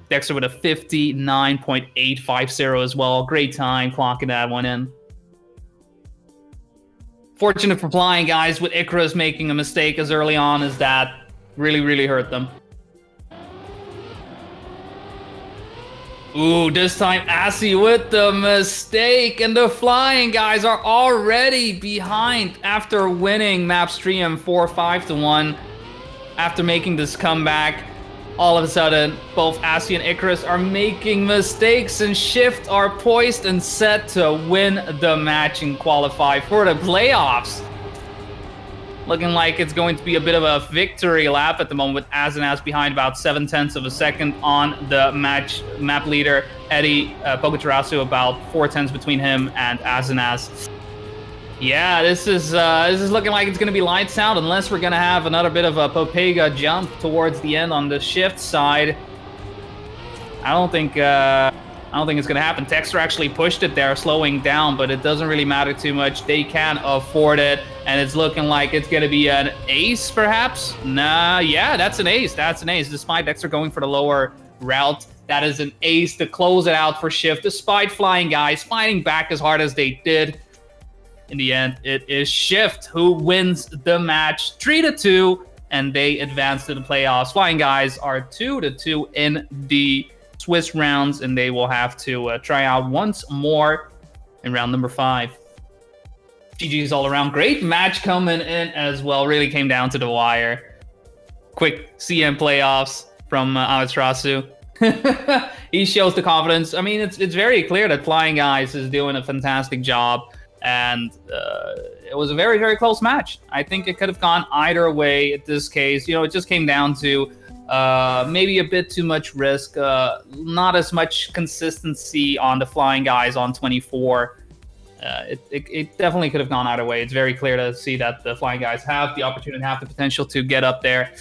Dexter with a 59.850 as well. Great time clocking that one in. Fortunate for Flying Guys with Icarus making a mistake as early on as that really hurt them. Ooh, this time Asi with the mistake, and the Flying Guys are already behind after winning maps 3 and 4 5-1. After making this comeback, all of a sudden, both Asi and Icarus are making mistakes, and Shift are poised and set to win the match and qualify for the playoffs. Looking like it's going to be a bit of a victory lap at the moment, with Azanas behind about 0.7 of a second on the map leader, Eddie Pokotarasu, about 0.4 between him and Azanas. Yeah, this is looking like it's going to be lights out, unless we're going to have another bit of a Popega jump towards the end on the Shift side. I don't think it's going to happen. Texter actually pushed it there, slowing down, but it doesn't really matter too much. They can afford it, and it's looking like it's going to be an ace, perhaps? Nah, yeah, that's an ace. That's an ace. Despite Dexter going for the lower route, that is an ace to close it out for Shift, despite Flying Guys fighting back as hard as they did. In the end, it is Shift who wins the match 3-2, and they advance to the playoffs. Flying Guys are 2-2 in the Swiss rounds, and they will have to try out once more in round number 5. GG's all around. Great match coming in as well. Really came down to the wire. Quick CM playoffs from Amaterasu. He shows the confidence. I mean, it's very clear that Flying Guys is doing a fantastic job, and it was a very close match. I think it could have gone either way in this case. You know, it just came down to maybe a bit too much risk, not as much consistency on the Flying Guys on 24. It definitely could have gone either way. It's very clear to see that the Flying Guys have the opportunity, have the potential to get up there.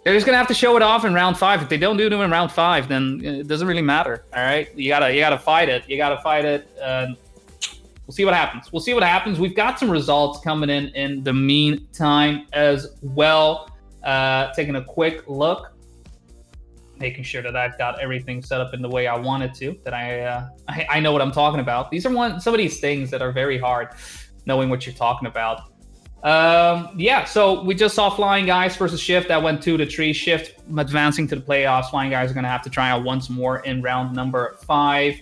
They're just gonna have to show it off in round 5. If they don't do it in round 5, then it doesn't really matter. All right, you gotta fight it. You gotta fight it. We'll see what happens. We'll see what happens. We've got some results coming in the meantime as well. Taking a quick look, making sure that I've got everything set up in the way I wanted to, that I know what I'm talking about. These are some of these things that are very hard, knowing what you're talking about. Yeah, so we just saw Flying Guys versus Shift. That went 2-3. Shift advancing to the playoffs. Flying Guys are going to have to try out once more in round number 5.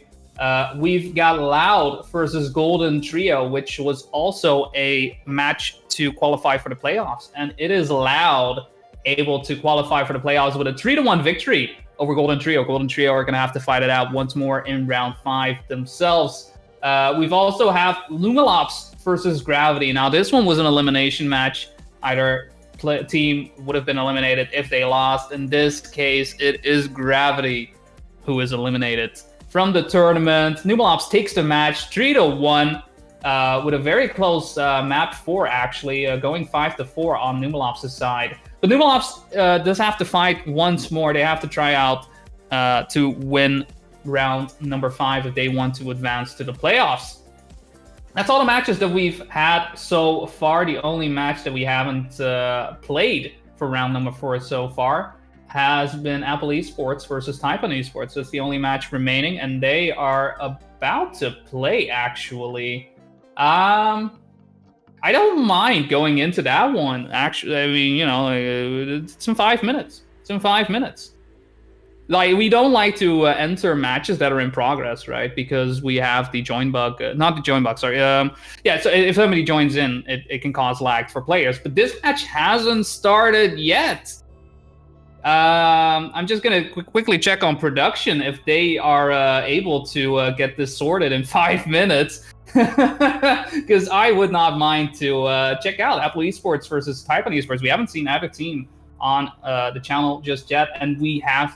We've got Loud versus Golden Trio, which was also a match to qualify for the playoffs. And it is Loud able to qualify for the playoffs with a 3-1 victory over Golden Trio. Golden Trio are going to have to fight it out once more in round 5 themselves. We've also have Lumilops versus Gravity. Now, this one was an elimination match. Either team would have been eliminated if they lost. In this case, it is Gravity who is eliminated from the tournament. Lumilops takes the match 3-1 with a very close map 4, actually, going 5-4 on Lumilops' side. But Lumilops does have to fight once more. They have to try out to win round number 5 if they want to advance to the playoffs. That's all the matches that we've had so far. The only match that we haven't played for round number 4 so far has been Apple Esports versus Taipan Esports. That's the only match remaining, and they are about to play, actually. I don't mind going into that one, actually. I mean, you know, it's in 5 minutes. It's in 5 minutes. Like, we don't like to enter matches that are in progress, right? Because we have the join bug, not the join bug, sorry. Yeah, so if somebody joins in, it can cause lag for players. But this match hasn't started yet. I'm just going to quickly check on production if they are able to get this sorted in 5 minutes. Because I would not mind to check out Apple Esports versus Taipan Esports. We haven't seen either team on the channel just yet, and we have...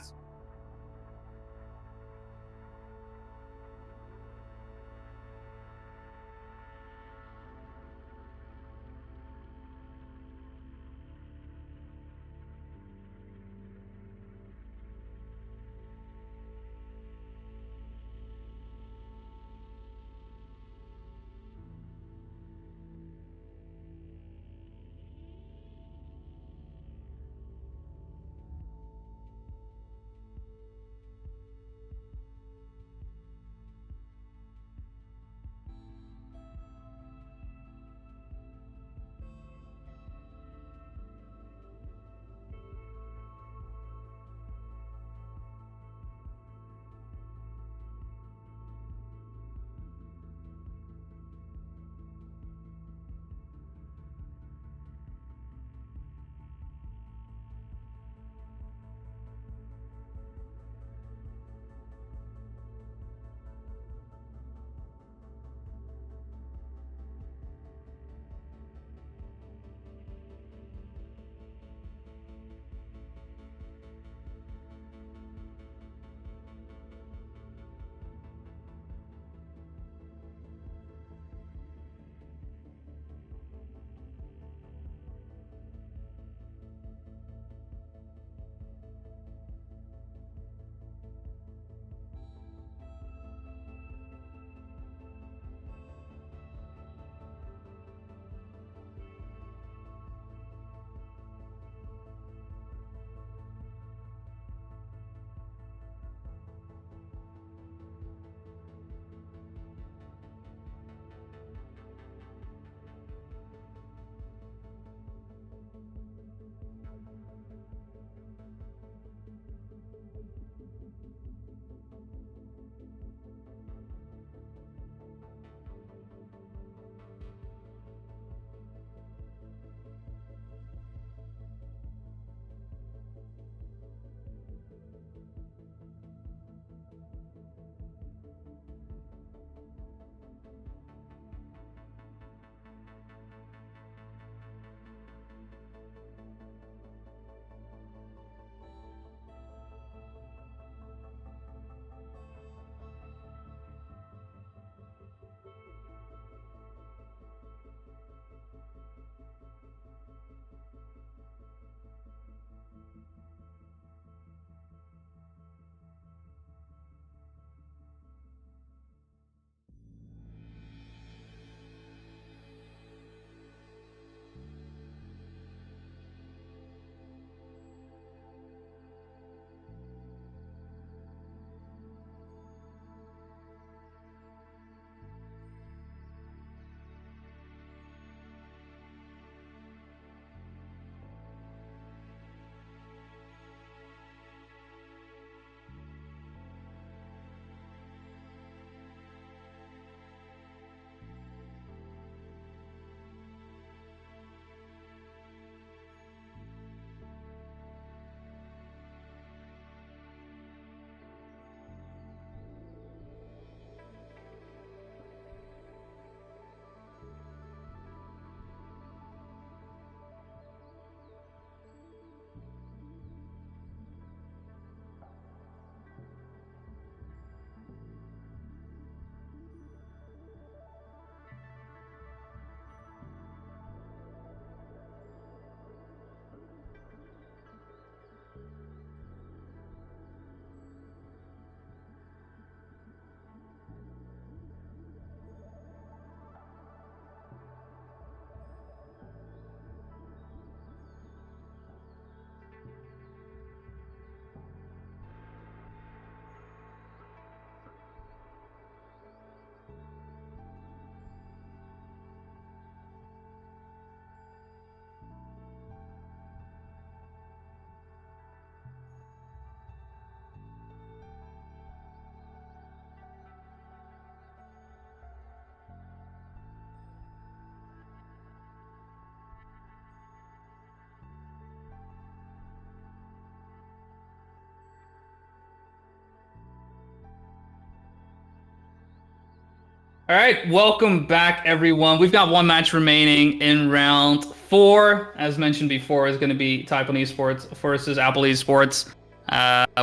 All right, welcome back, everyone. We've got one match remaining in round 4. As mentioned before, is going to be Taipan Esports versus Apple Esports.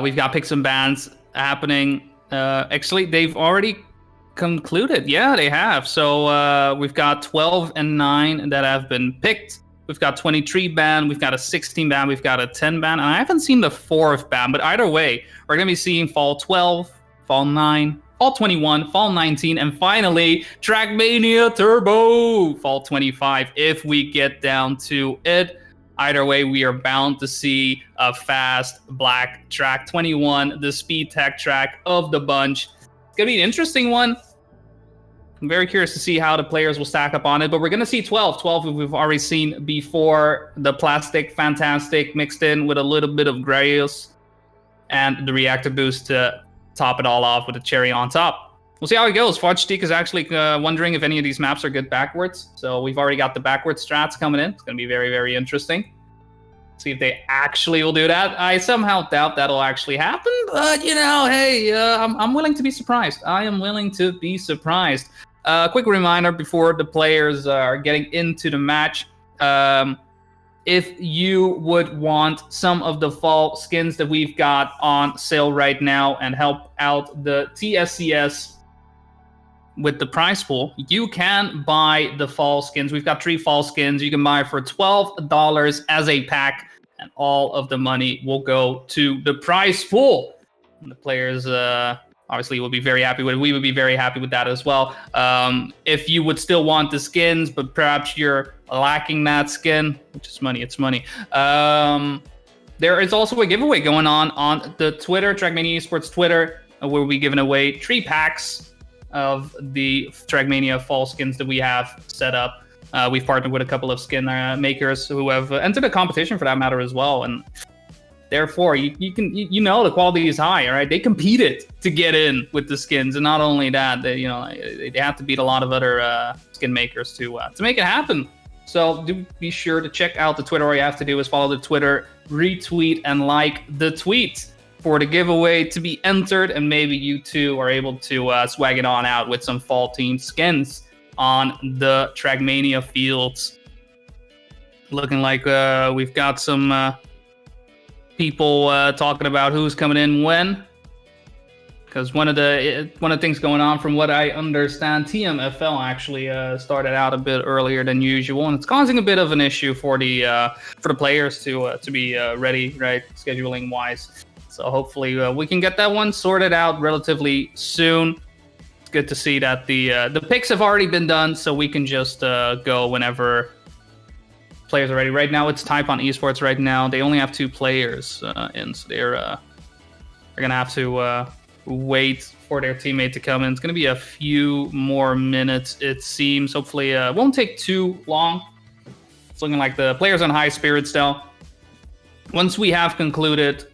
We've got picks and bans happening. Actually, they've already concluded. Yeah, they have. So we've got 12 and 9 that have been picked. We've got 23 ban. We've got a 16 ban. We've got a 10 ban. And I haven't seen the 4th ban, but either way, we're going to be seeing Fall 12, Fall 9, Fall 21, Fall 19, and finally, Trackmania Turbo, Fall 25, if we get down to it. Either way, we are bound to see a fast black track 21, the speed tech track of the bunch. It's going to be an interesting one. I'm very curious to see how the players will stack up on it, but we're going to see 12. 12 we've already seen before, the plastic fantastic mixed in with a little bit of Grails and the reactor boost to top it all off with a cherry on top. We'll see how it goes. Fudgeteak is actually wondering if any of these maps are good backwards. So we've already got the backwards strats coming in. It's going to be very, very interesting. See if they actually will do that. I somehow doubt that'll actually happen. But, you know, hey, I'm willing to be surprised. I am willing to be surprised. Quick reminder before the players are getting into the match. If you would want some of the fall skins that we've got on sale right now and help out the tscs with the prize pool, you can buy the fall skins. We've got 3 fall skins you can buy for $12 as a pack, and all of the money will go to the prize pool. And the players obviously will be very happy with it. We would be very happy with that as well. If you would still want the skins, but perhaps you're lacking that skin, which is money, it's money. There is also a giveaway going on the Twitter, Trackmania Esports Twitter, where we'll be giving away 3 packs of the Trackmania fall skins that we have set up. We've partnered with a couple of skin makers who have entered a competition for that matter as well, and therefore, you know the quality is high, all right? They competed to get in with the skins, and not only that, they have to beat a lot of other skin makers to make it happen. So do be sure to check out the Twitter. All you have to do is follow the Twitter, retweet, and like the tweet for the giveaway to be entered, and maybe you too are able to swag it on out with some fall team skins on the Trackmania fields. Looking like we've got some people talking about who's coming in when, because one of the things going on, from what I understand, TMFL actually started out a bit earlier than usual, and it's causing a bit of an issue for the players to be ready, right, scheduling wise. So hopefully we can get that one sorted out relatively soon. It's good to see that the picks have already been done, so we can just go whenever players are ready. Right now, it's Taipan Esports. Right now, they only have 2 players in, so they're gonna have to wait for their teammate to come in. It's gonna be a few more minutes, it seems. Hopefully, it won't take too long. It's looking like the players on high spirits though. Once we have concluded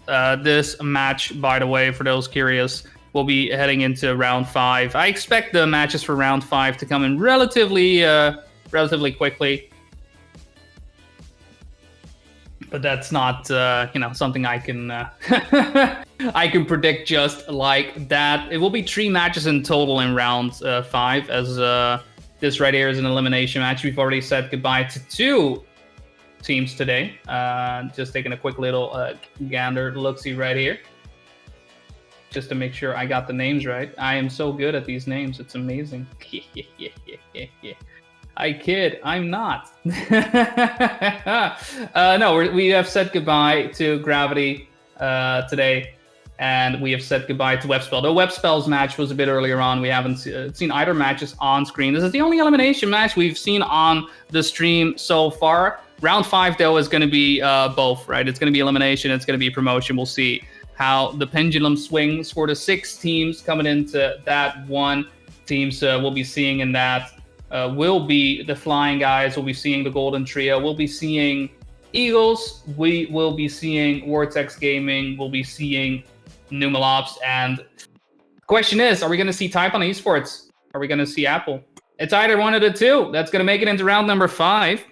this match, by the way, for those curious, we'll be heading into round 5. I expect the matches for round 5 to come in relatively quickly. But that's not, something I can I can predict just like that. It will be 3 matches in total in round 5, as this right here is an elimination match. We've already said goodbye to 2 teams today. Just taking a quick little gander look-see right here, just to make sure I got the names right. I am so good at these names; it's amazing. I kid, I'm not. No, we have said goodbye to Gravity today, and we have said goodbye to Webspell. The Webspell's match was a bit earlier on. We haven't seen either matches on screen. This is the only elimination match we've seen on the stream so far. Round 5, though, is going to be both, right? It's going to be elimination. It's going to be promotion. We'll see how the pendulum swings for the 6 teams coming into that one. Teams we'll be seeing in that will be the Flying Guys. We'll be seeing the Golden Trio. We'll be seeing Eagles. We will be seeing Vortex Gaming. We'll be seeing Lumilops. And the question is, are we going to see Taipan Esports? Are we going to see Apple? It's either one of the 2 that's going to make it into round number 5.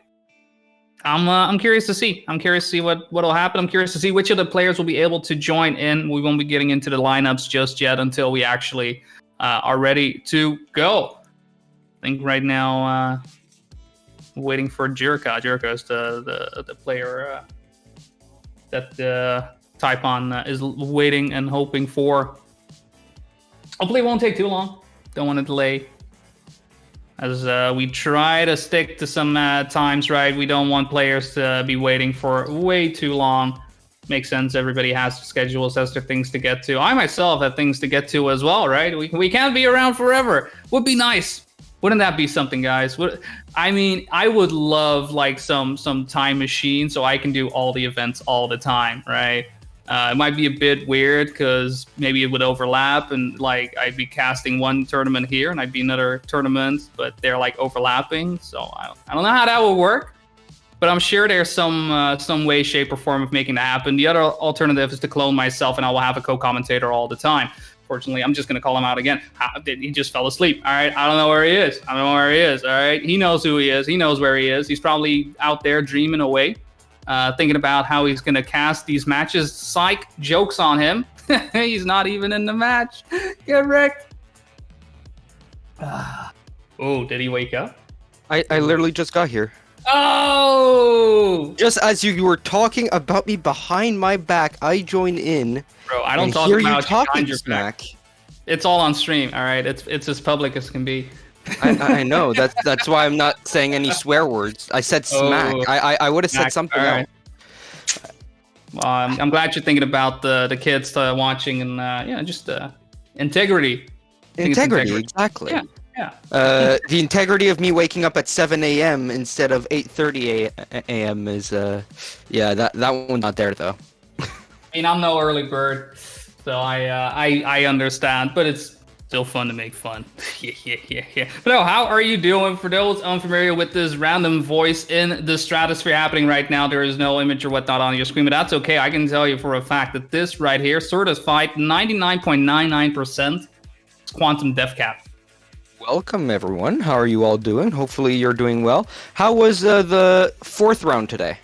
I'm curious to see. I'm curious to see what'll happen. I'm curious to see which of the players will be able to join in. We won't be getting into the lineups just yet until we actually are ready to go. think right now, waiting for Jirka. Jirka is the player that Taipan is waiting and hoping for. Hopefully it won't take too long. Don't want to delay. As we try to stick to some times, right? We don't want players to be waiting for way too long. Makes sense. Everybody has schedules, has their things to get to. I myself have things to get to as well, right? We can't be around forever. Would be nice. Wouldn't that be something, guys? I mean, I would love like some time machine so I can do all the events all the time, right? It might be a bit weird because maybe it would overlap and like I'd be casting one tournament here and I'd be another tournament, but they're like overlapping. So I don't know how that would work, but I'm sure there's some way, shape, or form of making that happen. The other alternative is to clone myself and I will have a co-commentator all the time. Fortunately, I'm just going to call him out again. He just fell asleep. All right. I don't know where he is. I don't know where he is. All right. He knows who he is. He knows where he is. He's probably out there dreaming away, thinking about how he's going to cast these matches. Psych, jokes on him. He's not even in the match. Get wrecked. Oh, did he wake up? I literally just got here. Oh! Just as you were talking about me behind my back, I joined in. Bro, I don't talk about you behind your back. It's all on stream, all right? It's as public as can be. I know. That's why I'm not saying any swear words. I said smack. I would have said something else. Well, I'm glad you're thinking about the kids watching and just integrity. Integrity, exactly. Yeah. The integrity of me waking up at 7 a.m. instead of 8:30 a.m. is that one's not there though. I mean, I'm no early bird, so I understand, but it's still fun to make fun. yeah. But no, how are you doing? For those unfamiliar with this random voice in the stratosphere happening right now, there is no image or whatnot on your screen, but that's okay. I can tell you for a fact that this right here, certified 99.99% Quantum DevCap. Welcome everyone. How are you all doing? Hopefully you're doing well. How was the fourth round today?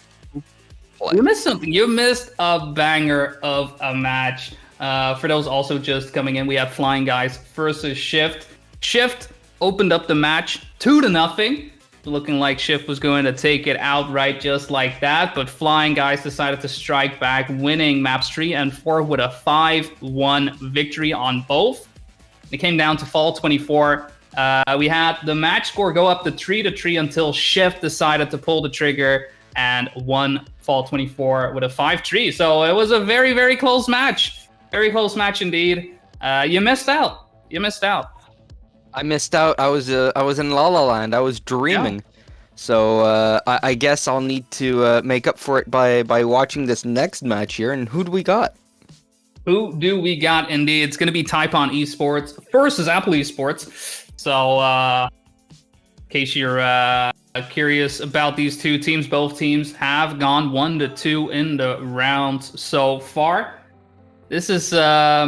You missed something. You missed a banger of a match. For those also just coming in, we have Flying Guys versus Shift. Shift opened up the match 2-0. Looking like Shift was going to take it outright just like that, but Flying Guys decided to strike back, winning maps 3 and 4 with a 5-1 victory on both. It came down to fall 24. We had the match score go up to 3-3 until Shift decided to pull the trigger and won fall 24 with a 5-3. So it was a very, very close match. Very close match indeed. You missed out. I missed out. I was in La La Land. I was dreaming. Yeah. So I guess I'll need to make up for it by watching this next match here. And who do we got? Who do we got indeed? It's going to be Taipan Esports versus Apple Esports. So in case you're curious about these two teams, both teams have gone 1-2 in the rounds so far. This is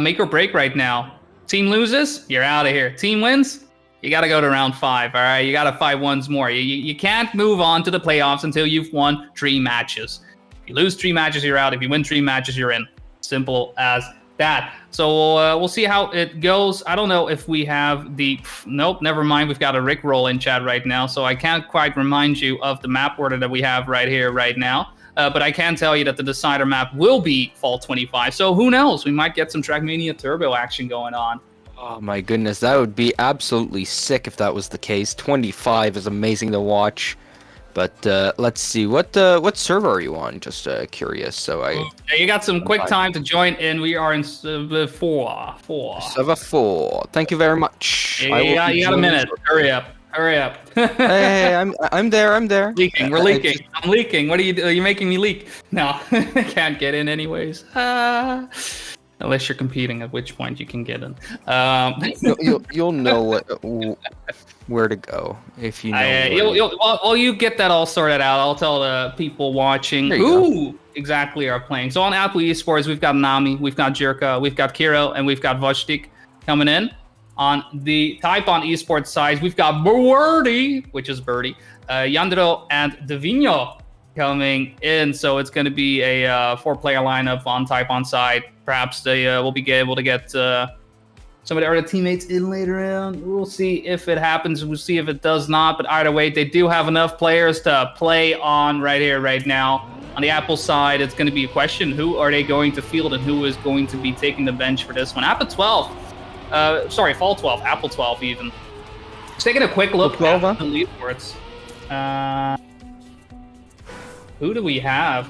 make or break right now. Team loses, you're out of here. Team wins, you got to go to round 5, all right? You got to fight once more. You can't move on to the playoffs until you've won 3 matches. If you lose 3 matches, you're out. If you win 3 matches, you're in. Simple as that. So we'll see how it goes. I don't know if we have the... Nope, never mind. We've got a Rickroll in chat right now, so I can't quite remind you of the map order that we have right here, right now. But I can tell you that the decider map will be fall 25. So who knows? We might get some Trackmania Turbo action going on. Oh my goodness, that would be absolutely sick if that was the case. 25 is amazing to watch. But let's see, what server are you on? Just curious. So you got some quick time to join in. We are in server 4. Server 4. Thank you very much. Yeah, you got a minute. Hurry up. Hey, I'm there. Leaking. We're leaking. I'm leaking. What are you doing? Are you making me leak? No, I can't get in anyways. Unless you're competing, at which point you can get in. You'll know where to go if you know. You get that all sorted out. I'll tell the people watching who exactly are playing. So on Apple Esports, we've got Nami, we've got Jirka, we've got Kiro, and we've got Vojtik coming in. On the Taipan Esports side, we've got Birdie, which is Birdie, Yandro, and Davino coming in. So it's going to be a 4-player lineup on Taipan side. Perhaps they will be able to get some of the other teammates in later on. We'll see if it happens. We'll see if it does not. But either way, they do have enough players to play on right here, right now. On the Apple side, it's going to be a question: who are they going to field, and who is going to be taking the bench for this one? Apple 12. Fall 12. Apple 12 even. Just taking a quick look at the leaderboards. Who do we have?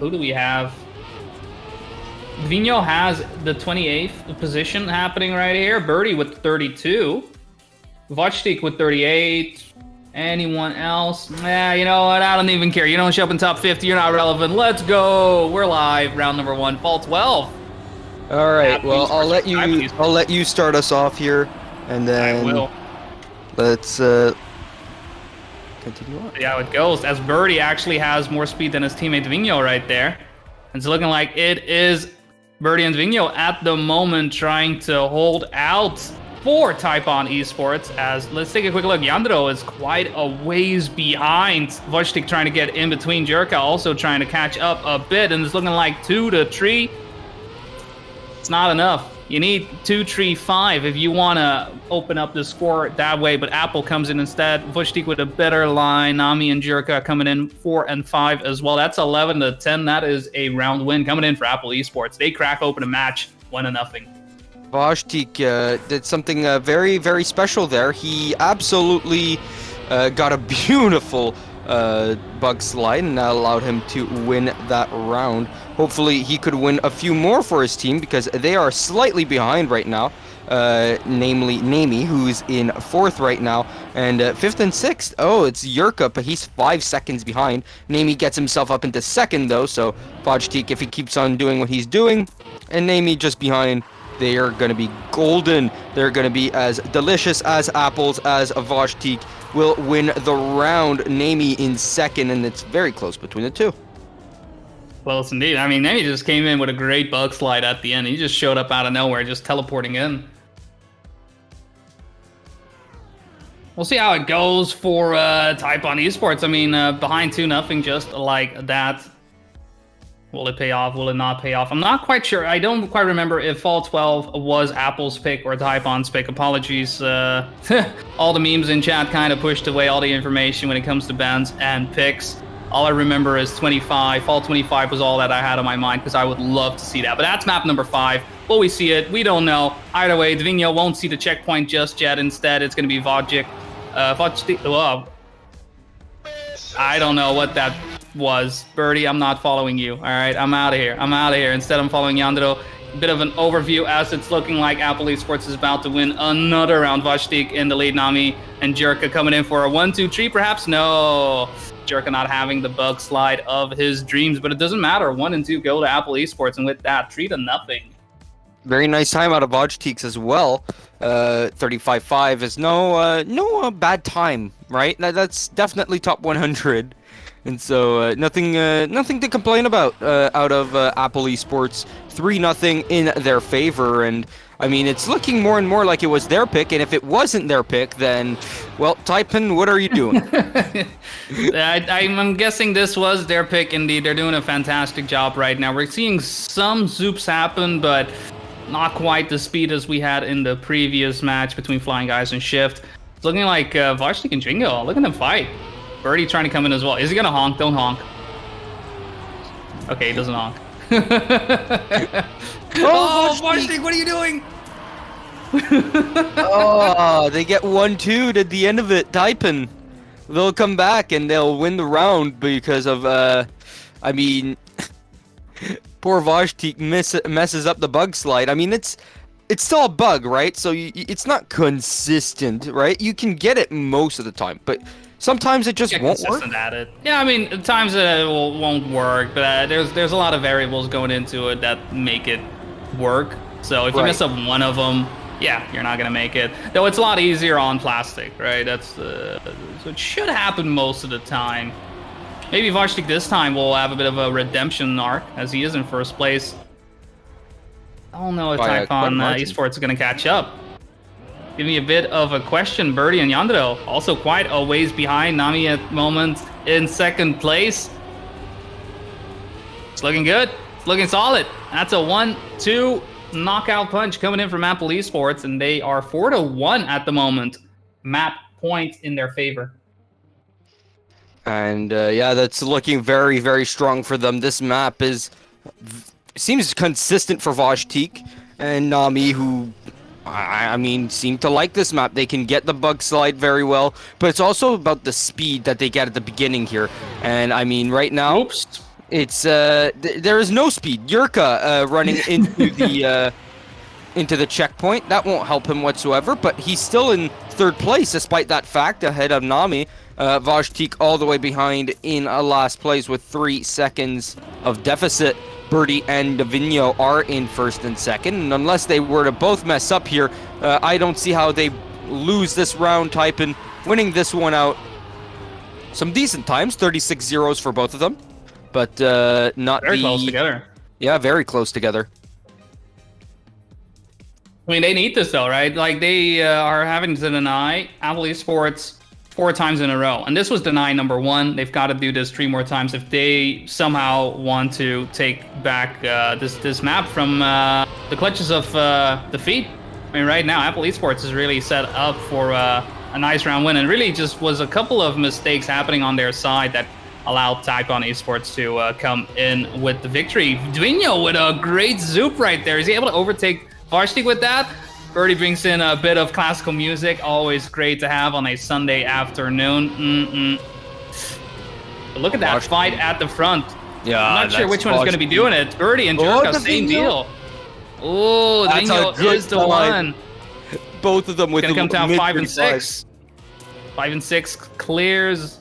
Vino has the 28th position happening right here. Birdie with 32. Vojtik with 38. Anyone else? You know what? I don't even care. You don't show up in top 50. You're not relevant. Let's go. We're live. Round number 1. Fall 12. All right. Well, I'll let you start us off here, and then I will. Let's continue on. See how it goes. As Birdie actually has more speed than his teammate Vigno right there. It's looking like it is Birdie and Vigno at the moment trying to hold out for Taipan Esports. As let's take a quick look. Yandro is quite a ways behind. Vojtik trying to get in between. Jerka also trying to catch up a bit, and it's looking like 2 to 3. It's not enough. You need 2, 3, 5 if you want to open up the score that way, but Apple comes in instead. Vojtik with a better line. Nami and Jerka coming in 4 and 5 as well. That's 11 to 10. That is a round win coming in for Apple Esports. They crack open a match 1-0. Vojtik did something very, very special there. He absolutely got a beautiful bug slide, and that allowed him to win that round. Hopefully he could win a few more for his team, because they are slightly behind right now, namely Nami, who's in 4th right now, and 5th and 6th. Oh, it's Yurka, but he's 5 seconds behind. Nami gets himself up into 2nd though, so Vojtik, if he keeps on doing what he's doing, and Nami just behind, they are going to be golden. They're going to be as delicious as apples, as Vojtik will win the round. Nami in 2nd, and it's very close between the two. Close indeed. I mean, Nami just came in with a great bug slide at the end. He just showed up out of nowhere, just teleporting in. We'll see how it goes for Taipan Esports. I mean, behind 2-0 just like that. Will it pay off? Will it not pay off? I'm not quite sure. I don't quite remember if Fall 12 was Apple's pick or Taipan's pick. Apologies. All the memes in chat kind of pushed away all the information when it comes to bans and picks. All I remember is 25. Fall 25 was all that I had on my mind, because I would love to see that. But that's map number 5. Will we see it? We don't know. Either way, Dvigno won't see the checkpoint just yet. Instead, it's going to be Vojtik. I don't know what that was. Birdie, I'm not following you. All right, I'm out of here. Instead, I'm following Yandro. Bit of an overview, as it's looking like Apple Esports is about to win another round. Vojtik in the lead. Nami and Jerka coming in for a 1, 2, 3, perhaps? No. Jerka not having the bug slide of his dreams, but it doesn't matter. 1 and 2 go to Apple Esports, and with that, 3-0. Very nice time out of Vojtik's as well. 35-5 is no bad time, right? That's definitely top 100. And so nothing to complain about out of Apple Esports. 3-0 in their favor, and I mean, it's looking more and more like it was their pick. And if it wasn't their pick, then, well, Taipan, what are you doing? I'm guessing this was their pick. Indeed, they're doing a fantastic job right now. We're seeing some zoops happen, but not quite the speed as we had in the previous match between Flying Guys and Shift. It's looking like Vojtik and Jingo. Look at them fight. Birdie trying to come in as well. Is he gonna honk? Don't honk. Okay, he doesn't honk. Oh, Vojtik, what are you doing? Oh, they get 1-2 at the end of it. Taipan, they'll come back and they'll win the round because of, I mean, poor Vojtik messes up the bug slide. I mean, it's still a bug, right? So it's not consistent, right? You can get it most of the time, but sometimes it just won't work. At it. Yeah, I mean, at times it won't work, but there's a lot of variables going into it that make it work. So if you mess up one of them, yeah, you're not gonna make it. Though it's a lot easier on plastic, right? So it should happen most of the time. Maybe Vojtik this time will have a bit of a redemption arc, as he is in 1st place. I don't know if Taipan Esports is gonna catch up. Give me a bit of a question. Birdie and Yandro also quite a ways behind. Nami at the moment in 2nd place. It's looking good. It's looking solid. That's a 1, 2, knockout punch coming in from Apple Esports, and they are 4-1 at the moment. Map points in their favor. And yeah, that's looking very, very strong for them. This map seems consistent for Vojtik and Nami, who I mean, seem to like this map. They can get the bug slide very well, but it's also about the speed that they get at the beginning here. And I mean, right now, Oops. it's there is no speed. Yurka running into the checkpoint. That won't help him whatsoever, but he's still in third place despite that fact, ahead of Nami. Vojtik all the way behind in last place with 3 seconds of deficit. Birdie and Davino are in first and second, and unless they were to both mess up here, I don't see how they lose this round. Taipan winning this one out. Some decent times, 36 zeros for both of them, but not very close together. Yeah, very close together. I mean, they need this though, right? Like they are having to deny Apple Esports 4 times in a row, and this was deny number 1. They've got to do this 3 more times if they somehow want to take back this map from the clutches of defeat. I mean, right now Apple Esports is really set up for a nice round win, and really just was a couple of mistakes happening on their side that allowed Taipan Esports to come in with the victory. Davino with a great zoop right there. Is he able to overtake Vojtik with that? Birdie brings in a bit of classical music, always great to have on a Sunday afternoon. Look at that fight at the front. Yeah, I'm not sure which one is going to be doing it. Birdie and Jerka, same deal. Oh, Davino is the one. Both of them with going to come down 5 and 6. 6. 5 and 6 clears.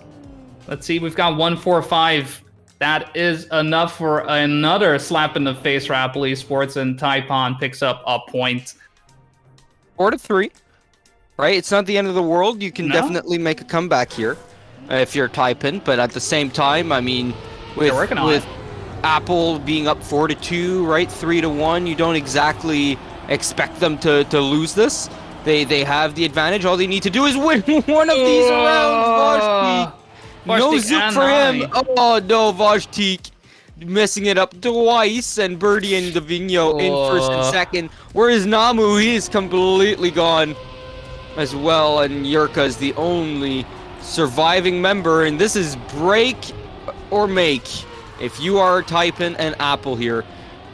Let's see, we've got 1, 4, 5. That is enough for another slap in the face for Apple Esports, and Taipan picks up a point. 4-3, right? It's not the end of the world. You can definitely make a comeback here if you're Taipan, but at the same time, I mean, with Apple being up 4-2, right, 3-1, you don't exactly expect them to lose this. They have the advantage. All they need to do is win one of these rounds. No zoop for him. Oh no, Vojtik messing it up twice, and Birdie and Davino in first and second. Whereas Namu, he is completely gone as well, and Yurka is the only surviving member, and this is break or make if you are Taipan and Apple here.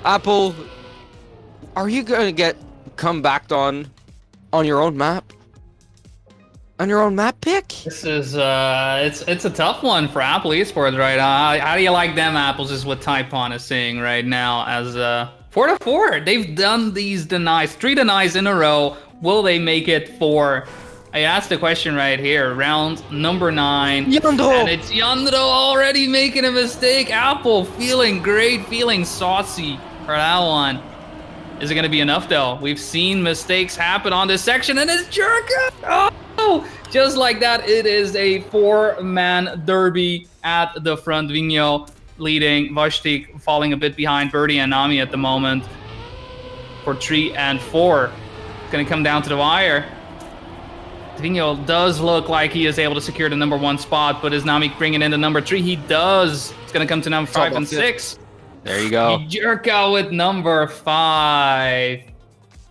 Apple, are you gonna come back on your own map? On your own map pick? This is it's a tough one for Apple Esports right now. How do you like them apples is what Taipan is saying right now as 4-4. They've done these denies, 3 denies in a row. Will they make it 4? I asked the question right here. Round number 9. Yandro! And it's Yandro already making a mistake. Apple feeling great, feeling saucy for that one. Is it going to be enough though? We've seen mistakes happen on this section, and it's Jerka! Oh, just like that, it is a 4-man derby at the front. Davino leading, Vojtik falling a bit behind Birdie and Nami at the moment for 3 and 4. It's going to come down to the wire. Davino does look like he is able to secure the number 1 spot, but is Nami bringing in the number 3? He does. It's going to come to number 5 and 6. There you go. Jerka with number 5.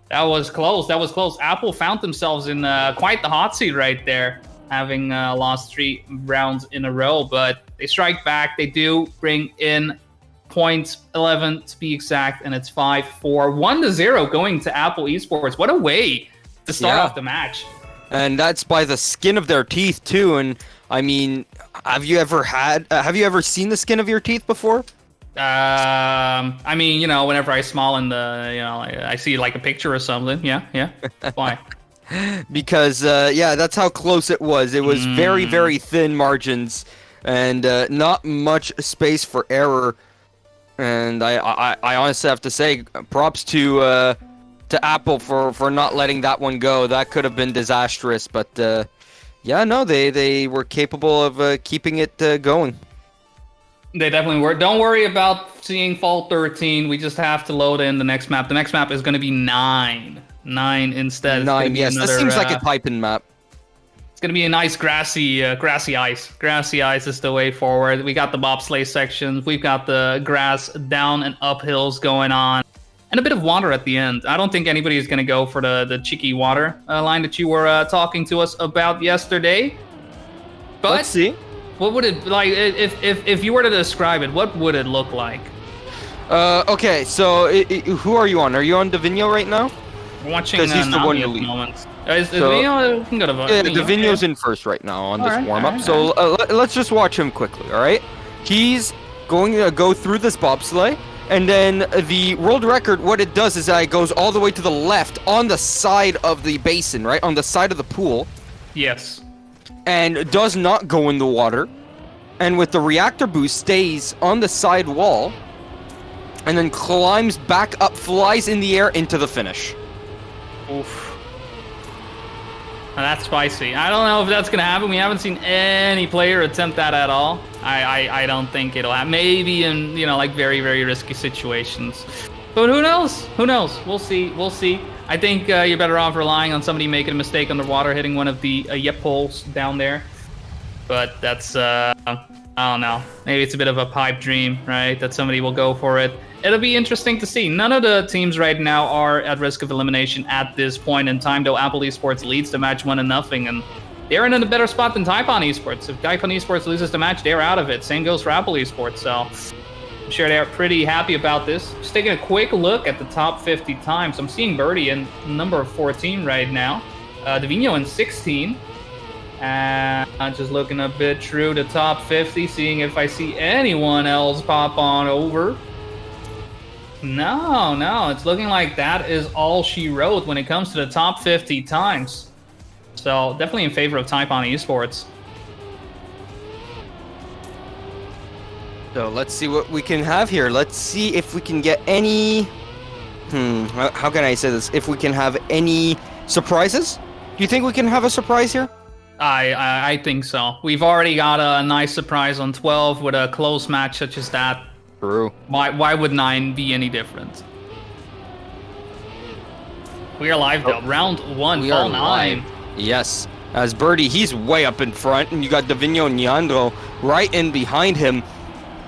That was close. That was close. Apple found themselves in quite the hot seat right there, having lost 3 rounds in a row. But they strike back. They do bring in points, 11 to be exact, and it's 5-4. 1-0 going to Apple Esports. What a way to start off the match. And that's by the skin of their teeth too. And I mean, have you ever seen the skin of your teeth before? I mean, you know, whenever I smile in the, you know, I see like a picture or something. Yeah. Why? Because, yeah, that's how close it was. It was very, very thin margins and not much space for error. And I honestly have to say, props to Apple for not letting that one go. That could have been disastrous. But, yeah, no, they were capable of keeping it going. They definitely were. Don't worry about seeing Fall 13. We just have to load in the next map. The next map is going to be 9. 9 instead. 9, yes. This seems like a Taipan map. It's going to be a nice grassy ice. Grassy ice is the way forward. We got the bobsleigh sections. We've got the grass down and up hills going on. and a bit of water at the end. I don't think anybody is going to go for the cheeky water line that you were talking to us about yesterday. But let's see. What would it like if you were to describe it? What would it look like? Okay, so who are you on? Are you on Davigno right now? I'm watching Because he's the one Nami to at the lead. moment. Is Davigno? We can go to Yeah, Davigno. Davigno's in first right now on this Alright, warm-up. alright, So let's just watch him quickly, all right? He's going to go through this bobsleigh, and then the world record, what it does is that it goes all the way to the left on the side of the basin, right? On the side of the pool, Yes. and does not go in the water. And with the reactor boost, stays on the side wall, and then climbs back up, flies in the air into the finish. Oof. Now that's spicy. I don't know if that's gonna happen. We haven't seen any player attempt that at all. I don't think it'll happen. Maybe in like very very risky situations. But who knows? Who knows? We'll see. We'll see. I think you're better off relying on somebody making a mistake underwater, hitting one of the yep holes down there. But that's I don't know. Maybe it's a bit of a pipe dream, right? That somebody will go for it. It'll be interesting to see. None of the teams right now are at risk of elimination at this point in time, though Apple Esports leads the match 1-0, and they're in a better spot than Taipan Esports. If Taipan Esports loses the match, they're out of it. Same goes for Apple Esports, so I'm sure they're pretty happy about this. Just taking a quick look at the top 50 times. I'm seeing Birdie in number 14 right now. Davigno in 16. And I'm just looking a bit through the top 50, seeing if I see anyone else pop on over. No, it's looking like that is all she wrote when it comes to the top 50 times. So definitely in favor of Taipan Esports. So let's see what we can have here. Let's see if we can get any... how can I say this? If we can have any surprises? Do you think we can have a surprise here? I think so. We've already got a nice surprise on 12 with a close match such as that. True. Why would 9 be any different? We are live though. Round 1, We fall are 9. live. Yes. As Birdie, he's way up in front, and you got Davigno and Leandro right in behind him.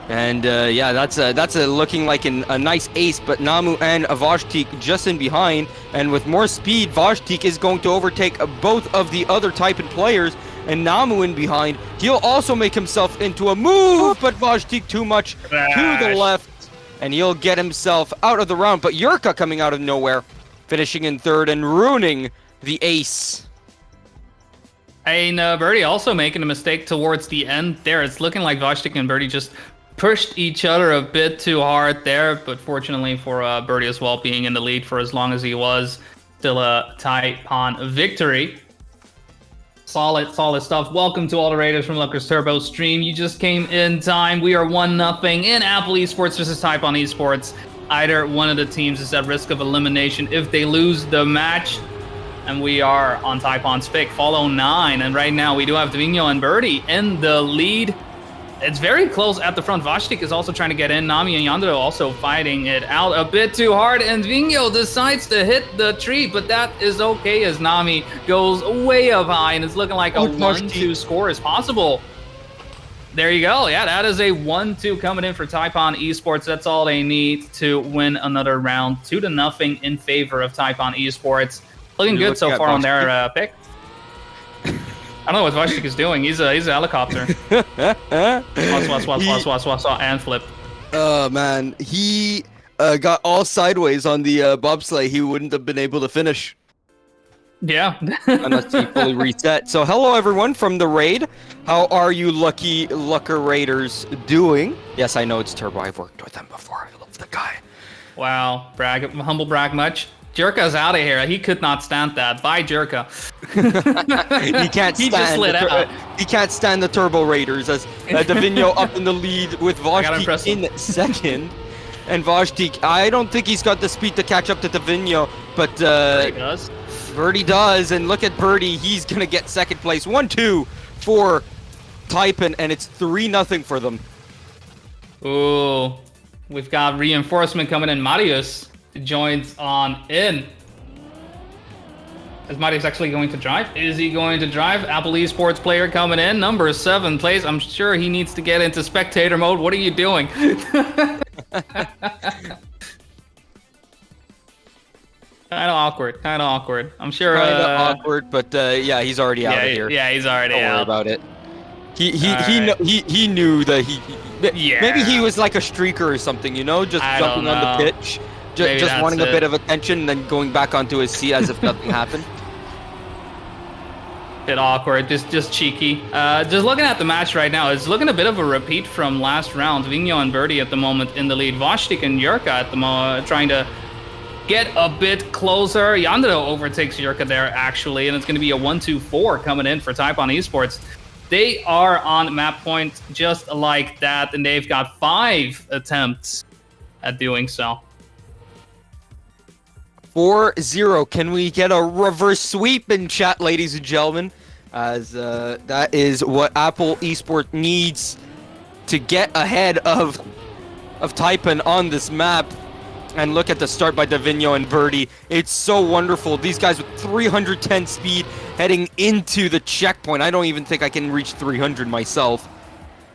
And yeah, that's looking like a nice ace, but Namu and Vajtik just in behind. And with more speed, Vajtik is going to overtake both of the other Taipan players. And Namu in behind, he'll also make himself into a move, but Vajtik too much to the left. And he'll get himself out of the round. But Yurka coming out of nowhere, finishing in third and ruining the ace. And Birdie also making a mistake towards the end there. It's looking like Vajtik and Birdie just pushed each other a bit too hard there, but fortunately for Birdie as well, being in the lead for as long as he was, still a Taipan victory. Solid stuff. Welcome to all the Raiders from Lucker's Turbo stream. You just came in time. We are 1-0 in Apple Esports versus Taipan Esports. Either one of the teams is at risk of elimination if they lose the match. And we are on Taipan's pick, follow 9. And right now we do have Davigno and Birdie in the lead. It's very close at the front. Vajtik is also trying to get in. Nami and Yandro also fighting it out a bit too hard. And Davigno decides to hit the tree, but that is okay as Nami goes way up high. And it's looking like a 1-2 score is possible. There you go. Yeah, that is a 1-2 coming in for Taipan Esports. That's all they need to win another round. 2-0 in favor of Taipan Esports. Looking good so far on their pick. I don't know what Vajtik is doing. He's a helicopter. Swat, and flip. Oh man, he got all sideways on the bobsleigh. He wouldn't have been able to finish. Yeah. Unless he fully reset. So hello everyone from the raid. How are you lucky Lucker Raiders doing? Yes, I know it's Turbo. I've worked with them before. I love the guy. Wow. Humble brag much. Jerka's out of here. He could not stand that. Bye, Jerka. He can't stand. He just lit out. He can't stand the Turbo Raiders as Davigno up in the lead with Vajtik in second. And Vajtik, I don't think he's got the speed to catch up to Davigno, but Birdie does. Birdie does, and look at Birdie. He's gonna get second place. 1-2 for Taipan, and it's 3-0 for them. Ooh, we've got reinforcement coming in. Marius joins on in. Is Marius actually going to drive? Is he going to drive? Apple Esports player coming in. Number 7 plays. I'm sure he needs to get into spectator mode. What are you doing? Kind of awkward. Kind of awkward. I'm sure. Kind of awkward, but yeah, he's already out of here. Yeah, he's already Don't out. worry about it. He knew that maybe he was like a streaker or something, you know, just jumping on the pitch, just wanting a bit of attention, and then going back onto his seat as if nothing happened. Bit awkward, just cheeky. Just looking at the match right now, it's looking a bit of a repeat from last round. Vigno and Birdie at the moment in the lead. Vostik and Yurka at the moment trying to get a bit closer. Yandero overtakes Yurka there actually, and it's going to be a 1-2-4 coming in for Taipan Esports. They are on map point just like that, and they've got 5 attempts at doing so. 4-0. Can we get a reverse sweep in chat, ladies and gentlemen? As that is what Apple Esports needs to get ahead of Taipan on this map. And look at the start by Davigno and Birdie. It's so wonderful. These guys with 310 speed heading into the checkpoint. I don't even think I can reach 300 myself.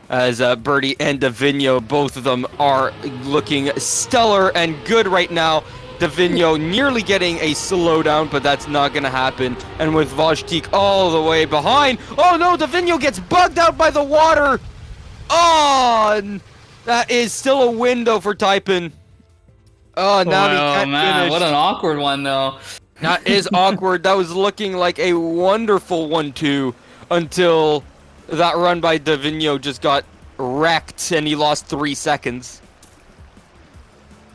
As Birdie and Davigno, both of them are looking stellar and good right now. Davigno nearly getting a slowdown, but that's not going to happen. And with Vostik all the way behind. Oh no, Davigno gets bugged out by the water. Oh, that is still a window for Taipan. Oh, now he can't finish. What an awkward one, though. That is awkward. That was looking like a wonderful 1-2 until that run by Davigno just got wrecked and he lost 3 seconds.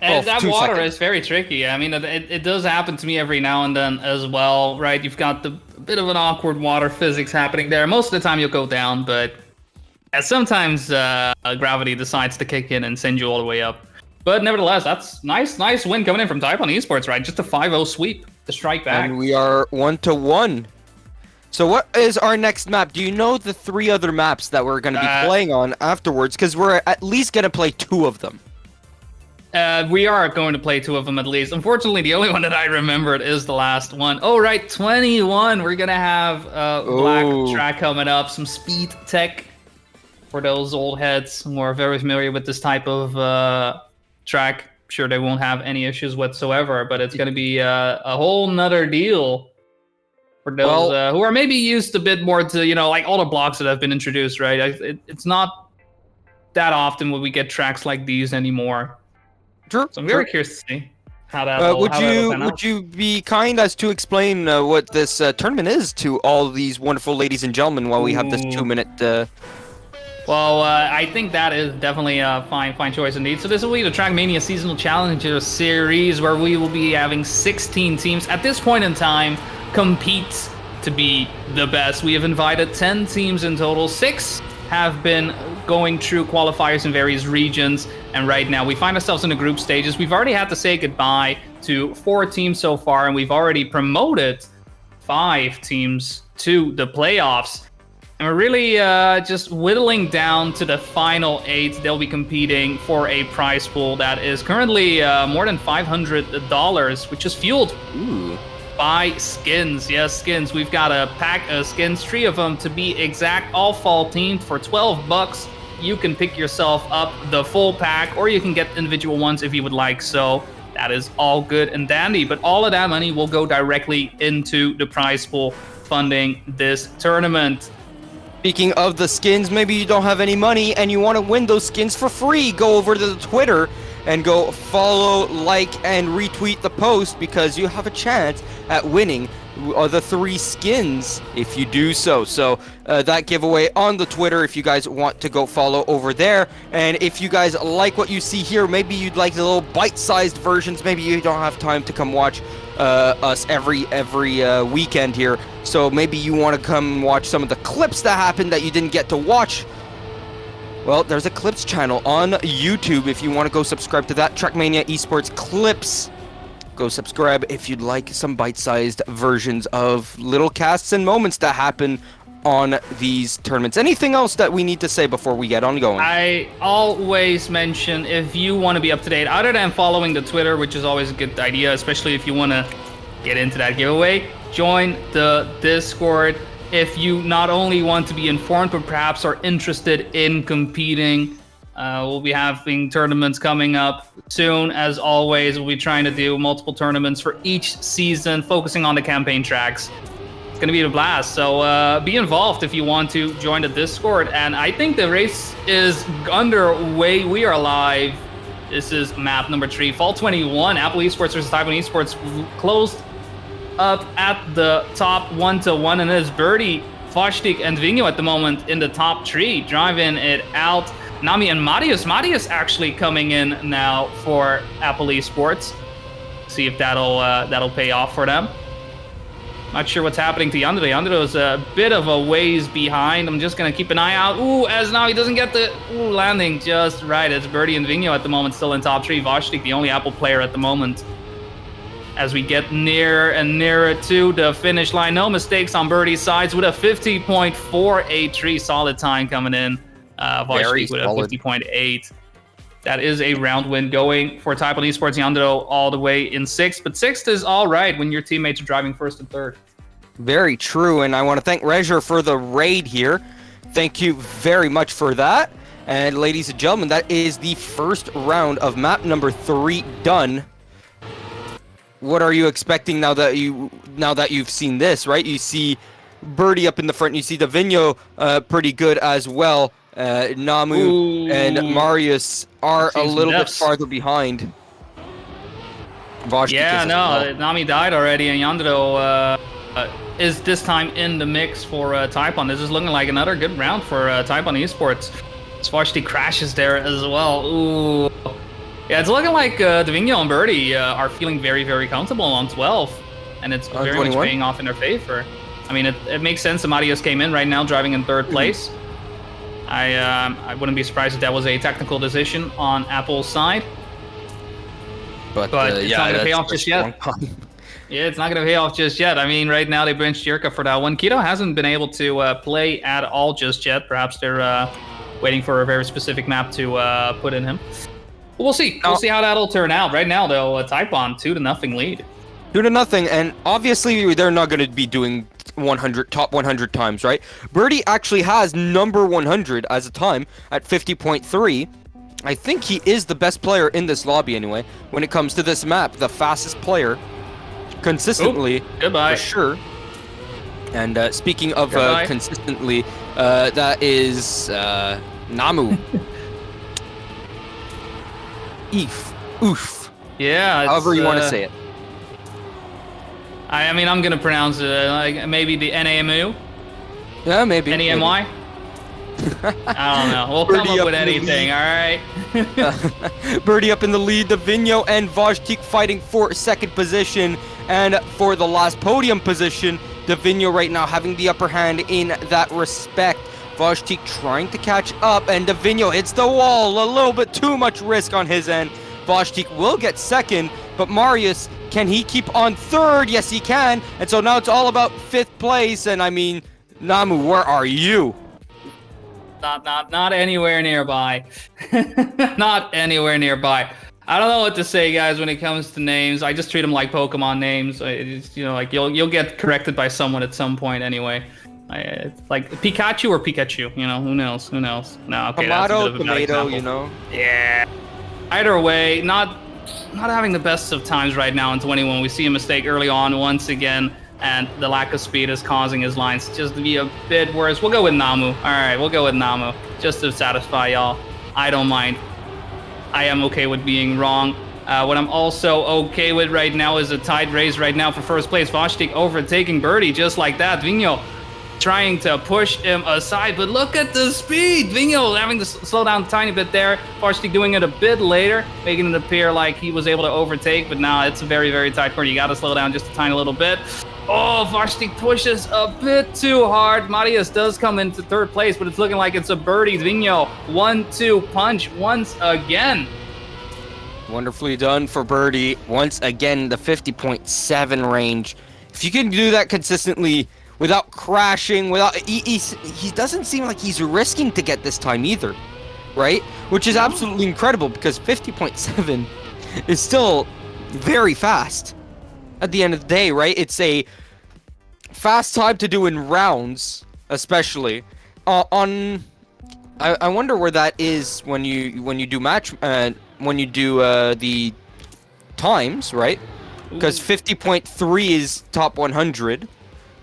And that water is very tricky. I mean, it does happen to me every now and then as well, right? You've got a bit of an awkward water physics happening there. Most of the time you'll go down, but sometimes gravity decides to kick in and send you all the way up. But nevertheless, that's nice win coming in from Taipan Esports, right? Just a 5-0 sweep to strike back. And we are 1-1. So what is our next map? Do you know the 3 other maps that we're going to be playing on afterwards? Because we're at least going to play 2 of them. We are going to play 2 of them at least. Unfortunately, the only one that I remembered is the last one. Oh, right, 21. We're going to have Black Track coming up, some speed tech for those old heads who are very familiar with this type of track. Sure, they won't have any issues whatsoever, but it's going to be a whole nother deal for those who are maybe used a bit more to, like all the blocks that have been introduced, right? It's not that often when we get tracks like these anymore. True. So I'm very curious to see how that would you be kind as to explain what this tournament is to all these wonderful ladies and gentlemen while we have this 2-minute... Well, I think that is definitely a fine choice indeed. So this will be the Trackmania Seasonal Challenger Series, where we will be having 16 teams at this point in time compete to be the best. We have invited 10 teams in total. 6 have been going through qualifiers in various regions, and right now we find ourselves in the group stages. We've already had to say goodbye to 4 teams so far, and we've already promoted 5 teams to the playoffs. And we're really just whittling down to the final 8. They'll be competing for a prize pool that is currently more than $500, which is fueled by skins. Yes, skins. We've got a pack of skins, 3 of them to be exact, all fall themed for $12. You can pick yourself up the full pack, or you can get individual ones if you would like. So that is all good and dandy. But all of that money will go directly into the prize pool funding this tournament. Speaking of the skins, maybe you don't have any money and you want to win those skins for free. Go over to the Twitter and go follow, like, and retweet the post, because you have a chance at winning the 3 skins if you do so. So that giveaway on the Twitter, if you guys want to go follow over there. And if you guys like what you see here, maybe you'd like the little bite-sized versions. Maybe you don't have time to come watch us every weekend here, so maybe you want to come watch some of the clips that happened that you didn't get to watch. Well, there's a clips channel on YouTube if you want to go subscribe to that. Trackmania Esports Clips. Go subscribe if you'd like some bite-sized versions of little casts and moments that happen on these tournaments. Anything else that we need to say before we get on going? I always mention, if you want to be up to date, other than following the Twitter, which is always a good idea, especially if you want to get into that giveaway, join the Discord. If you not only want to be informed, but perhaps are interested in competing, We'll be having tournaments coming up soon. As always, we'll be trying to do multiple tournaments for each season, focusing on the campaign tracks. It's going to be a blast. So be involved if you want to join the Discord. And I think the race is underway. We are live. This is map number 3, Fall 21. Apple Esports versus Taipan Esports closed up at the top 1-1. And it's Birdie, Foshtik, and Vinho at the moment in the top 3, driving it out. Nami and Marius. Marius actually coming in now for Apple Esports. See if that'll pay off for them. Not sure what's happening to Yandere. Yandere is a bit of a ways behind. I'm just going to keep an eye out. Ooh, as Nami doesn't get the landing just right. It's Birdie and Vinho at the moment still in top 3. Voshtik, the only Apple player at the moment. As we get nearer and nearer to the finish line. No mistakes on Birdie's sides with a 50.483 solid time coming in. Voshtik with a 50.8. That is a round win going for Taipan Esports. Yandere all the way in 6th. But 6th is all right when your teammates are driving 1st and 3rd. Very true, and I want to thank Rezer for the raid here. Thank you very much for that. And ladies and gentlemen, that is the first round of map number 3 done. What are you expecting now that you've seen this, right? You see Birdie up in the front. You see the Vinho pretty good as well. Namu and Marius are a little bit farther behind. Yeah, no, Nami died already, and Yandere is this time in the mix for Taipan. This is looking like another good round for Taipan Esports. Foshtik crashes there as well. Ooh. Yeah, it's looking like Vinho and Birdie are feeling very, very comfortable on 12, and it's very much paying off in their favor. I mean, it makes sense that Marius came in right now driving in 3rd place. I wouldn't be surprised if that was a technical decision on Apple's side. But it's not going to pay off just yet. Yeah, it's not going to pay off just yet. I mean, right now they benched Jirka for that one. Keto hasn't been able to play at all just yet. Perhaps they're waiting for a very specific map to put in him. But we'll see. We'll see how that'll turn out. Right now, though, Taipan 2-0 lead. 2-0, and obviously they're not going to be doing top 100 times, right? Birdie actually has number 100 as a time at 50.3. I think he is the best player in this lobby anyway. When it comes to this map, the fastest player consistently, goodbye. For sure. And speaking of consistently, that is Namu. Oof. Yeah. However you want to say it. I mean, I'm going to pronounce it like maybe the NAMU. Yeah, maybe. NEMY? I don't know. We'll come up with anything, all right? Birdie up in the lead. The Vinho and Voshtik fighting for 2nd position. And for the last podium position, the Vinho right now having the upper hand in that respect. Voshtik trying to catch up, and the Vinho hits the wall. A little bit too much risk on his end. Voshtik will get 2nd, but Marius, can he keep on 3rd? Yes, he can. And so now it's all about 5th place. And I mean, Namu, where are you? Not anywhere nearby. Not anywhere nearby. I don't know what to say, guys, when it comes to names. I just treat them like Pokemon names. It's, you know, like you'll get corrected by someone at some point anyway. It's like Pikachu or Pikachu, you know, who knows? No, okay, tomato, tomato, you know. Yeah. Either way, not having the best of times right now in 21. We see a mistake early on once again, and the lack of speed is causing his lines just to be a bit worse. We'll go with Namu. All right, we'll go with Namu just to satisfy y'all. I don't mind. I am okay with being wrong. What I'm also okay with right now is a tight race right now for 1st place. Voshtik overtaking Birdie just like that. Vinho trying to push him aside, but look at the speed. Vinho having to slow down a tiny bit there. Voshtik doing it a bit later, making it appear like he was able to overtake, but now it's a very, very tight corner. You got to slow down just a tiny little bit. Oh, Voshtik pushes a bit too hard. Marius does come into 3rd place, but it's looking like it's a Birdie. Vinho 1-2 punch once again. Wonderfully done for Birdie. Once again, the 50.7 range. If you can do that consistently, without crashing, he doesn't seem like he's risking to get this time either, right? Which is absolutely incredible because 50.7 is still very fast at the end of the day, right? It's a fast time to do in rounds, especially on I wonder where that is when you do match when you do the times, right? Because 50.3 is top 100.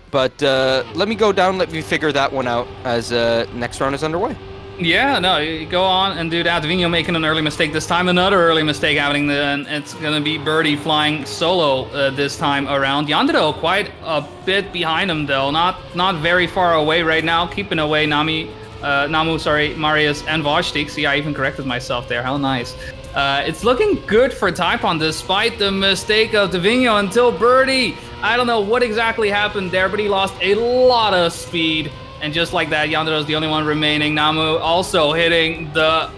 But let me go down. Let me figure that one out as next round is underway. Yeah, no, you go on and do that. Vinho making an early mistake this time. Another early mistake happening, and it's going to be Birdie flying solo this time around. Yandero quite a bit behind him, though. Not very far away right now. Keeping away Namu, Marius, and Vojtik. See, I even corrected myself there. How nice. It's looking good for Taipan despite the mistake of Divino until Birdie. I don't know what exactly happened there, but he lost a lot of speed. And just like that, Yandero's the only one remaining. Namu also hitting the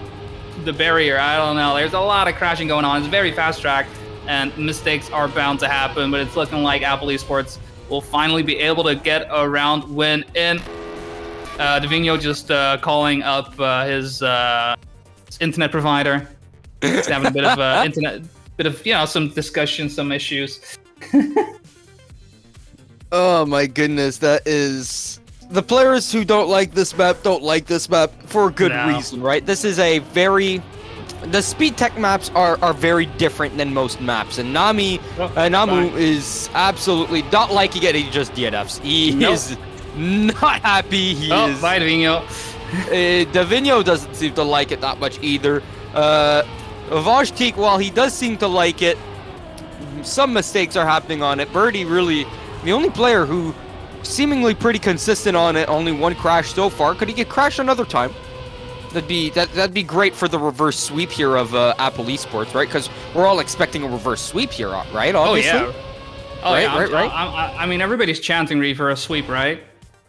barrier. I don't know. There's a lot of crashing going on. It's a very fast track, and mistakes are bound to happen. But it's looking like Apple Esports will finally be able to get a round win in. Divino just calling up his internet provider. He's having a bit of some discussion, some issues. Oh my goodness, that is. The players who don't like this map for a good reason, right? This is a very... The speed tech maps are very different than most maps, and Namu is absolutely not liking it. He just DNFs. He is not happy. Bye, Divino. Divino doesn't seem to like it that much either. Vojtik, while he does seem to like it, some mistakes are happening on it. Birdie really... The only player who... seemingly pretty consistent on it. Only one crash so far. Could he get crashed another time? That'd be great for the reverse sweep here of Apple Esports, right? Because we're all expecting a reverse sweep here, right? Obviously. Oh yeah. Right. I mean, everybody's chanting for a sweep, right?